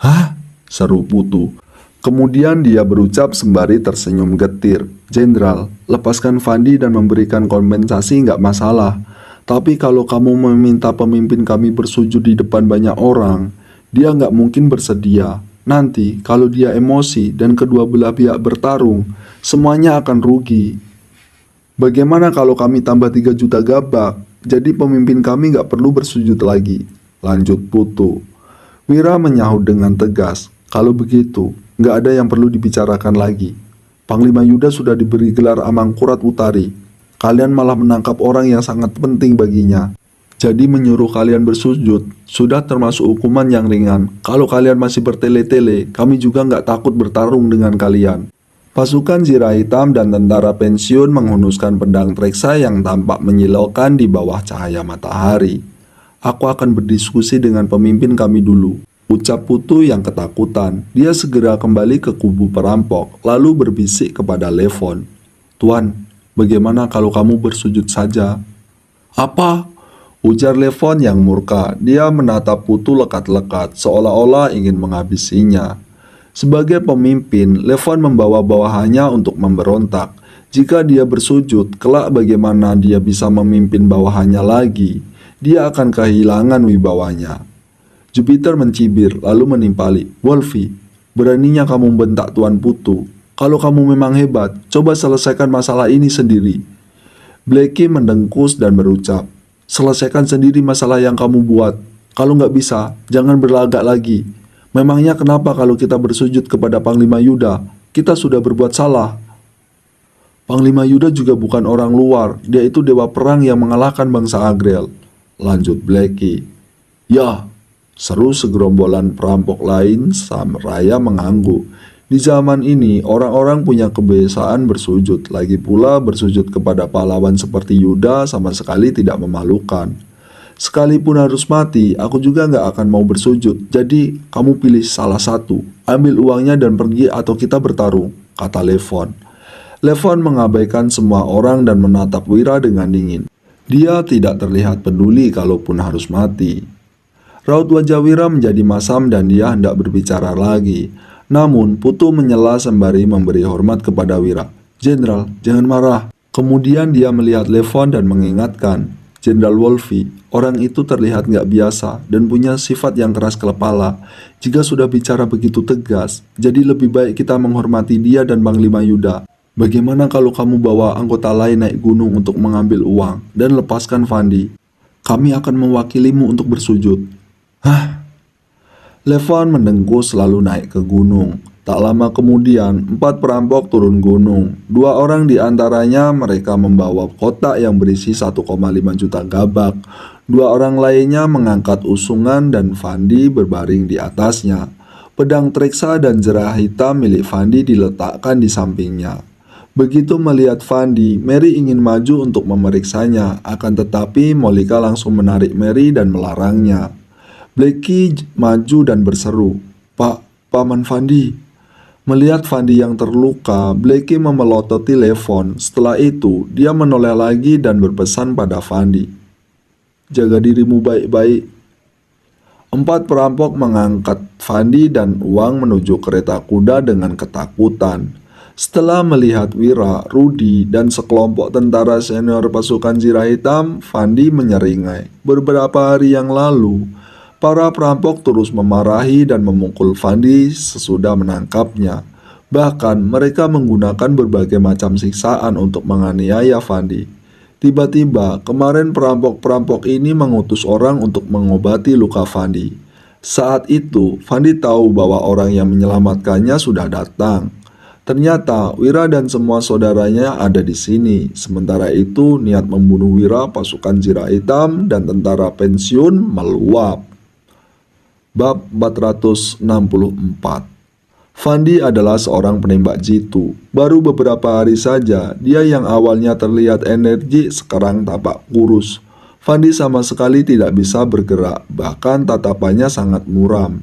"Hah?" seru Putu. Kemudian dia berucap sembari tersenyum getir, "Jenderal, lepaskan Fandi dan memberikan kompensasi nggak masalah. Tapi kalau kamu meminta pemimpin kami bersujud di depan banyak orang, dia nggak mungkin bersedia. Nanti kalau dia emosi dan kedua belah pihak bertarung, semuanya akan rugi. Bagaimana kalau kami tambah 3 juta gabak? Jadi pemimpin kami nggak perlu bersujud lagi," lanjut Putu. Wira menyahut dengan tegas, "Kalau begitu, nggak ada yang perlu dibicarakan lagi. Panglima Yuda sudah diberi gelar Amangkurat Utari. Kalian malah menangkap orang yang sangat penting baginya. Jadi menyuruh kalian bersujud sudah termasuk hukuman yang ringan. Kalau kalian masih bertele-tele, kami juga nggak takut bertarung dengan kalian." Pasukan zirah hitam dan tentara pensiun menghunuskan pedang treksa yang tampak menyilaukan di bawah cahaya matahari. "Aku akan berdiskusi dengan pemimpin kami dulu," ucap Putu yang ketakutan. Dia segera kembali ke kubu perampok, lalu berbisik kepada Levon, "Tuan, bagaimana kalau kamu bersujud saja?" "Apa?" ujar Levon yang murka. Dia menatap Putu lekat-lekat, seolah-olah ingin menghabisinya. Sebagai pemimpin, Levon membawa bawahannya untuk memberontak. Jika dia bersujud, kelak bagaimana dia bisa memimpin bawahannya lagi? Dia akan kehilangan wibawanya. Jupiter mencibir lalu menimpali, "Wolfi, beraninya kamu membentak Tuan Putu. Kalau kamu memang hebat, coba selesaikan masalah ini sendiri." Blackie mendengkus dan berucap, "Selesaikan sendiri masalah yang kamu buat. Kalau nggak bisa, jangan berlagak lagi. Memangnya kenapa kalau kita bersujud kepada Panglima Yuda, kita sudah berbuat salah? Panglima Yuda juga bukan orang luar, dia itu dewa perang yang mengalahkan bangsa Agrel," lanjut Blackie. "Ya," seru segerombolan perampok lain seraya mengangguk. Di zaman ini, orang-orang punya kebiasaan bersujud. Lagi pula bersujud kepada pahlawan seperti Yuda sama sekali tidak memalukan. "Sekalipun harus mati, aku juga nggak akan mau bersujud. Jadi, kamu pilih salah satu. Ambil uangnya dan pergi atau kita bertarung," kata Levon. Levon mengabaikan semua orang dan menatap Wira dengan dingin. Dia tidak terlihat peduli kalaupun harus mati. Raut wajah Wira menjadi masam dan dia hendak berbicara lagi. Namun, Putu menyela sembari memberi hormat kepada Wira. "Jenderal, jangan marah." Kemudian dia melihat Levon dan mengingatkan, "Jenderal Wolfi, orang itu terlihat nggak biasa dan punya sifat yang keras kepala. Jika sudah bicara begitu tegas, jadi lebih baik kita menghormati dia dan Panglima Yuda. Bagaimana kalau kamu bawa anggota lain naik gunung untuk mengambil uang dan lepaskan Fandi? Kami akan mewakilimu untuk bersujud." "Hah?" Levon mendengkus lalu naik ke gunung. Tak lama kemudian, 4 perampok turun gunung. 2 orang di antaranya mereka membawa kotak yang berisi 1,5 juta gabak. 2 orang lainnya mengangkat usungan dan Fandi berbaring di atasnya. Pedang treksa dan jerah hitam milik Fandi diletakkan di sampingnya. Begitu melihat Fandi, Mary ingin maju untuk memeriksanya, akan tetapi Molika langsung menarik Mary dan melarangnya. Blackie maju dan berseru, Paman Fandi. Melihat Fandi yang terluka, Blackie memelototi telepon. Setelah itu, dia menoleh lagi dan berpesan pada Fandi, "Jaga dirimu baik-baik." Empat perampok mengangkat Fandi dan uang menuju kereta kuda dengan ketakutan. Setelah melihat Wira, Rudi, dan sekelompok tentara senior pasukan Zirah Hitam, Fandi menyeringai. Beberapa hari yang lalu, para perampok terus memarahi dan memukul Fandi sesudah menangkapnya. Bahkan mereka menggunakan berbagai macam siksaan untuk menganiaya Fandi. Tiba-tiba, kemarin perampok-perampok ini mengutus orang untuk mengobati luka Fandi. Saat itu, Fandi tahu bahwa orang yang menyelamatkannya sudah datang. Ternyata Wira dan semua saudaranya ada di sini. Sementara itu, niat membunuh Wira, pasukan Zirah Hitam, dan tentara pensiun meluap. Bab 464. Fandi adalah seorang penembak jitu. Baru beberapa hari saja, dia yang awalnya terlihat energi sekarang tampak kurus. Fandi sama sekali tidak bisa bergerak, bahkan tatapannya sangat muram.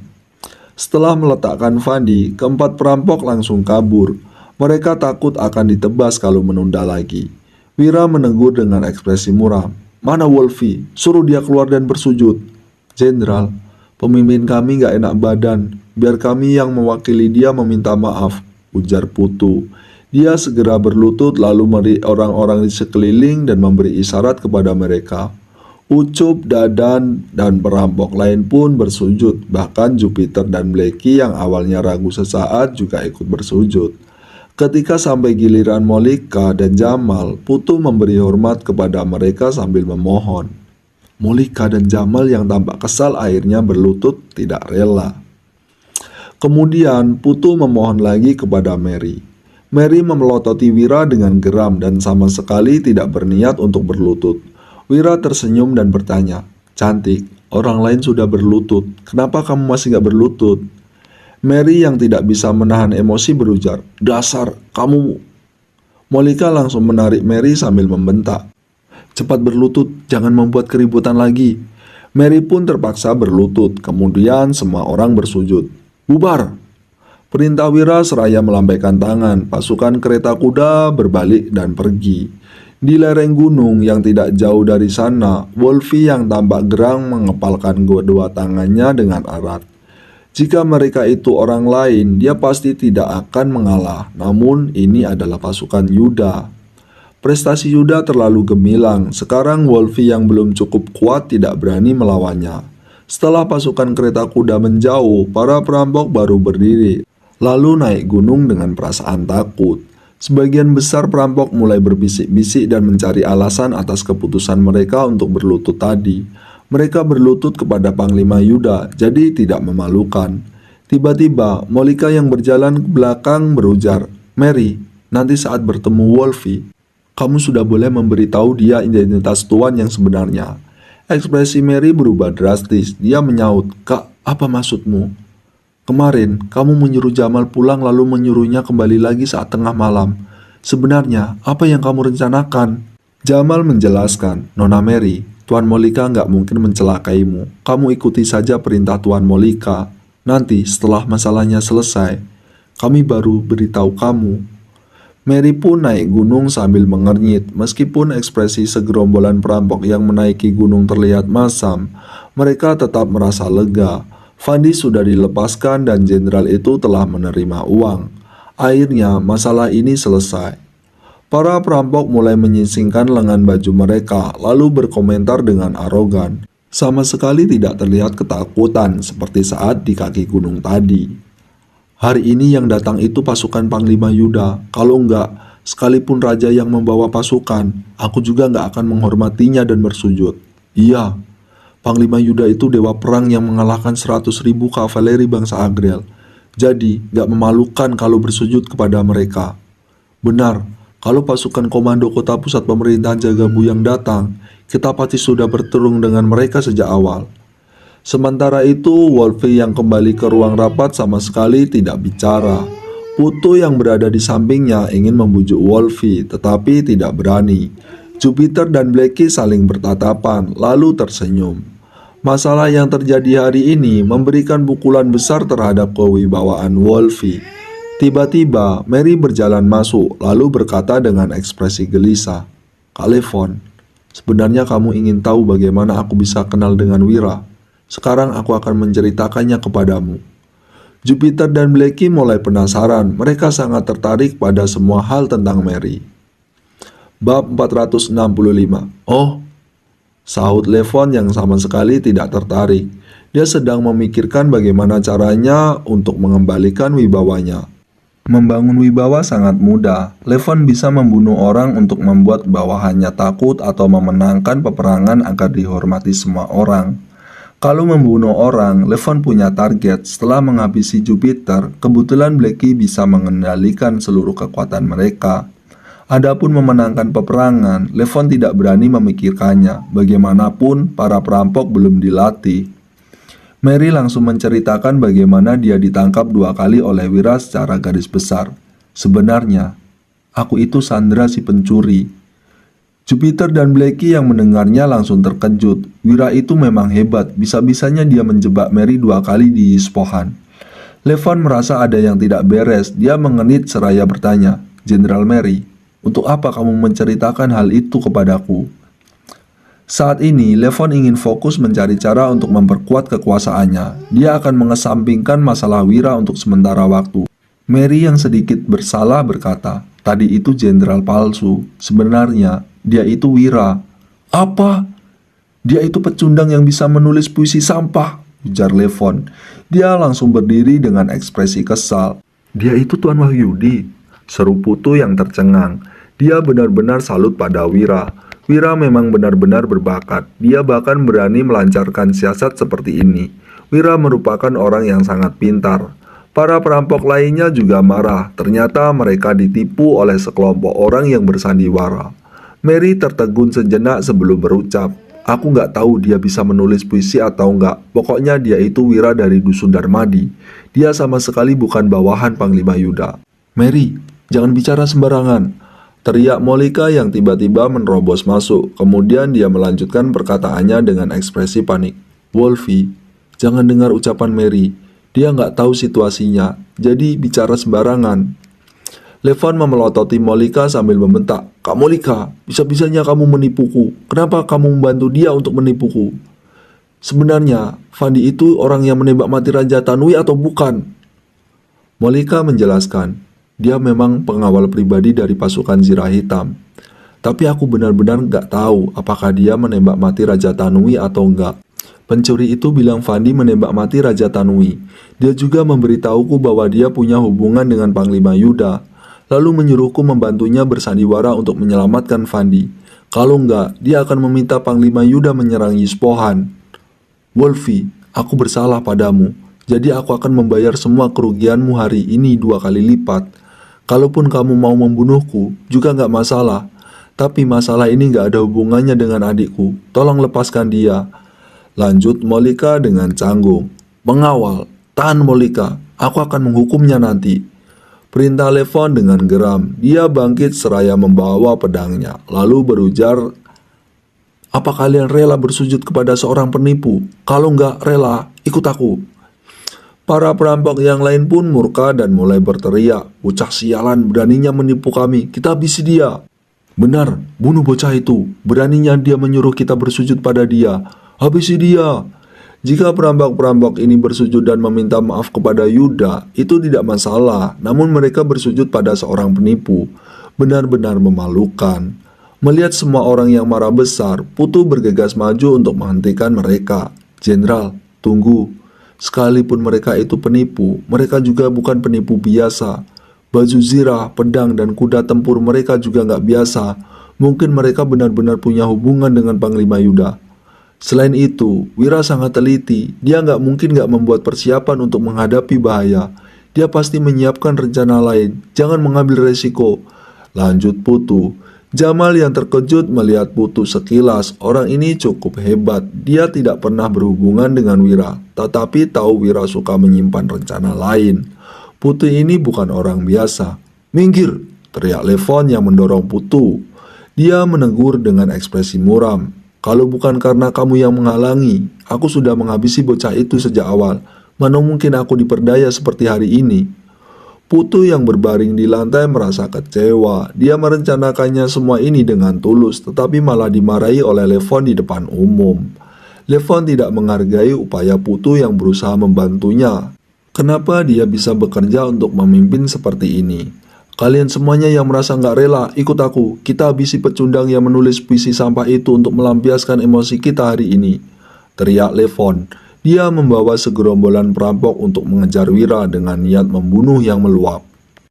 Setelah meletakkan Fandi, keempat perampok langsung kabur. Mereka takut akan ditebas kalau menunda lagi. Wira menegur dengan ekspresi muram. "Mana Wolfie? Suruh dia keluar dan bersujud." "Jenderal, pemimpin kami gak enak badan. Biar kami yang mewakili dia meminta maaf," ujar Putu. Dia segera berlutut lalu melihat orang-orang di sekeliling dan memberi isyarat kepada mereka. Ucup, Dadan, dan perampok lain pun bersujud. Bahkan Jupiter dan Blackie yang awalnya ragu sesaat juga ikut bersujud. Ketika sampai giliran Molika dan Jamal, Putu memberi hormat kepada mereka sambil memohon. Molika dan Jamal yang tampak kesal akhirnya berlutut tidak rela. Kemudian Putu memohon lagi kepada Mary. Mary memelototi Wira dengan geram dan sama sekali tidak berniat untuk berlutut. Wira tersenyum dan bertanya, "Cantik, orang lain sudah berlutut. Kenapa kamu masih gak berlutut?" Mary yang tidak bisa menahan emosi berujar, "Dasar, kamu." Molika langsung menarik Mary sambil membentak, "Cepat berlutut, jangan membuat keributan lagi." Mary pun terpaksa berlutut, kemudian semua orang bersujud. "Bubar!" Perintah Wira seraya melambaikan tangan. Pasukan kereta kuda berbalik dan pergi. Di lereng gunung yang tidak jauh dari sana, Wolfie yang tampak gerang mengepalkan kedua tangannya dengan erat. Jika mereka itu orang lain, dia pasti tidak akan mengalah. Namun ini adalah pasukan Yuda. Prestasi Yuda terlalu gemilang. Sekarang Wolfie yang belum cukup kuat tidak berani melawannya. Setelah pasukan kereta kuda menjauh, para perampok baru berdiri, lalu naik gunung dengan perasaan takut. Sebagian besar perampok mulai berbisik-bisik dan mencari alasan atas keputusan mereka untuk berlutut tadi. Mereka berlutut kepada Panglima Yuda, jadi tidak memalukan. Tiba-tiba, Molika yang berjalan ke belakang berujar, "Mary, nanti saat bertemu Wolfie, kamu sudah boleh memberitahu dia identitas tuan yang sebenarnya." Ekspresi Mary berubah drastis. Dia menyaut, "Kak, apa maksudmu? Kemarin, kamu menyuruh Jamal pulang lalu menyuruhnya kembali lagi saat tengah malam. Sebenarnya, apa yang kamu rencanakan?" Jamal menjelaskan, "Nona Mary, Tuan Molika nggak mungkin mencelakaimu. Kamu ikuti saja perintah Tuan Molika. Nanti, setelah masalahnya selesai, kami baru beritahu kamu." Mary pun naik gunung sambil mengernyit. Meskipun ekspresi segerombolan perampok yang menaiki gunung terlihat masam, mereka tetap merasa lega. Fandi sudah dilepaskan dan jenderal itu telah menerima uang. Akhirnya masalah ini selesai. Para perampok mulai menyisingkan lengan baju mereka, lalu berkomentar dengan arogan. Sama sekali tidak terlihat ketakutan seperti saat di kaki gunung tadi. "Hari ini yang datang itu pasukan Panglima Yuda. Kalau enggak, sekalipun raja yang membawa pasukan, aku juga enggak akan menghormatinya dan bersujud." "Iya, Panglima Yuda itu dewa perang yang mengalahkan 100.000 kavaleri bangsa Agrel. Jadi, gak memalukan kalau bersujud kepada mereka." "Benar, kalau pasukan komando kota pusat pemerintahan Jagabuyang datang, kita pasti sudah bertarung dengan mereka sejak awal." Sementara itu, Wolfie yang kembali ke ruang rapat sama sekali tidak bicara. Putu yang berada di sampingnya ingin membujuk Wolfie, tetapi tidak berani. Jupiter dan Blackie saling bertatapan, lalu tersenyum. Masalah yang terjadi hari ini memberikan pukulan besar terhadap kewibawaan Wolfie. Tiba-tiba, Mary berjalan masuk, lalu berkata dengan ekspresi gelisah, "Kak Levon, sebenarnya kamu ingin tahu bagaimana aku bisa kenal dengan Wira. Sekarang aku akan menceritakannya kepadamu." Jupiter dan Blackie mulai penasaran. Mereka sangat tertarik pada semua hal tentang Mary. Bab 465. Oh, sahut Levon yang sama sekali tidak tertarik. Dia sedang memikirkan bagaimana caranya untuk mengembalikan wibawanya. Membangun wibawa sangat mudah. Levon bisa membunuh orang untuk membuat bawahannya takut atau memenangkan peperangan agar dihormati semua orang. Kalau membunuh orang, Levon punya target. Setelah menghabisi Jupiter, kebetulan Blackie bisa mengendalikan seluruh kekuatan mereka. Adapun memenangkan peperangan, Levon tidak berani memikirkannya. Bagaimanapun, para perampok belum dilatih. Mary langsung menceritakan bagaimana dia ditangkap 2 kali oleh Wira secara garis besar. "Sebenarnya, aku itu Sandra si pencuri." Jupiter dan Blackie yang mendengarnya langsung terkejut. Wira itu memang hebat, bisa-bisanya dia menjebak Mary 2 kali di Isfahan. Levon merasa ada yang tidak beres. Dia mengenit seraya bertanya, "Jenderal Mary, untuk apa kamu menceritakan hal itu kepadaku?" Saat ini, Levon ingin fokus mencari cara untuk memperkuat kekuasaannya. Dia akan mengesampingkan masalah Wira untuk sementara waktu. Mary yang sedikit bersalah berkata, "Tadi itu jenderal palsu. Sebenarnya, dia itu Wira." "Apa? Dia itu pecundang yang bisa menulis puisi sampah," ujar Levon. Dia langsung berdiri dengan ekspresi kesal. "Dia itu Tuan Wahyudi," seru Putu yang tercengang. Dia benar-benar salut pada Wira. Wira memang benar-benar berbakat. Dia bahkan berani melancarkan siasat seperti ini. Wira merupakan orang yang sangat pintar. Para perampok lainnya juga marah. Ternyata mereka ditipu oleh sekelompok orang yang bersandiwara. Mary tertegun sejenak sebelum berucap, "Aku nggak tahu dia bisa menulis puisi atau nggak. Pokoknya dia itu Wira dari Dusun Darmadi. Dia sama sekali bukan bawahan Panglima Yuda." "Mary, jangan bicara sembarangan," teriak Molika yang tiba-tiba menerobos masuk. Kemudian dia melanjutkan perkataannya dengan ekspresi panik. "Wolfie, jangan dengar ucapan Mary. Dia nggak tahu situasinya, jadi bicara sembarangan." Levon memelototi Molika sambil membentak, "Kak Molika, bisa-bisanya kamu menipuku. Kenapa kamu membantu dia untuk menipuku? Sebenarnya, Fandi itu orang yang menembak mati Raja Tanwi atau bukan?" Molika menjelaskan, "Dia memang pengawal pribadi dari pasukan Zirah Hitam. Tapi aku benar-benar nggak tahu apakah dia menembak mati Raja Tanwi atau enggak. Pencuri itu bilang Fandi menembak mati Raja Tanwi. Dia juga memberitahuku bahwa dia punya hubungan dengan Panglima Yuda, lalu menyuruhku membantunya bersandiwara untuk menyelamatkan Fandi. Kalau enggak, dia akan meminta Panglima Yuda menyerang Isfahan. Wolfie, aku bersalah padamu, jadi aku akan membayar semua kerugianmu hari ini 2 kali lipat. Kalaupun kamu mau membunuhku, juga nggak masalah. Tapi masalah ini nggak ada hubungannya dengan adikku. Tolong lepaskan dia." Lanjut Molika dengan canggung. "Pengawal, tahan Molika. Aku akan menghukumnya nanti." Perintah Levon dengan geram. Dia bangkit seraya membawa pedangnya. Lalu berujar, "Apa kalian rela bersujud kepada seorang penipu? Kalau nggak rela, ikut aku." Para perampok yang lain pun murka dan mulai berteriak, "Bocah sialan, beraninya menipu kami, kita habisi dia." "Benar, bunuh bocah itu, beraninya dia menyuruh kita bersujud pada dia, habisi dia." Jika perampok-perampok ini bersujud dan meminta maaf kepada Yuda, itu tidak masalah, namun mereka bersujud pada seorang penipu. Benar-benar memalukan. Melihat semua orang yang marah besar, Putu bergegas maju untuk menghentikan mereka. "Jenderal, tunggu. Sekalipun mereka itu penipu, mereka juga bukan penipu biasa. Baju zirah, pedang, dan kuda tempur mereka juga nggak biasa. Mungkin mereka benar-benar punya hubungan dengan Panglima Yuda. Selain itu, Wira sangat teliti. Dia nggak mungkin nggak membuat persiapan untuk menghadapi bahaya. Dia pasti menyiapkan rencana lain. Jangan mengambil resiko," lanjut Putu. Jamal yang terkejut melihat Putu sekilas. Orang ini cukup hebat. Dia tidak pernah berhubungan dengan Wira, tetapi tahu Wira suka menyimpan rencana lain. Putu ini bukan orang biasa. "Minggir!" teriak Levon yang mendorong Putu. Dia menegur dengan ekspresi muram. Kalau bukan karena kamu yang menghalangi, aku sudah menghabisi bocah itu sejak awal. Mana mungkin aku diperdaya seperti hari ini. Putu yang berbaring di lantai merasa kecewa. Dia merencanakannya semua ini dengan tulus, tetapi malah dimarahi oleh Levon di depan umum. Levon tidak menghargai upaya Putu yang berusaha membantunya. Kenapa dia bisa bekerja untuk memimpin seperti ini? Kalian semuanya yang merasa nggak rela, ikut aku. Kita habisi pecundang yang menulis puisi sampah itu untuk melampiaskan emosi kita hari ini. Teriak Levon. Dia membawa segerombolan perampok untuk mengejar Wira dengan niat membunuh yang meluap.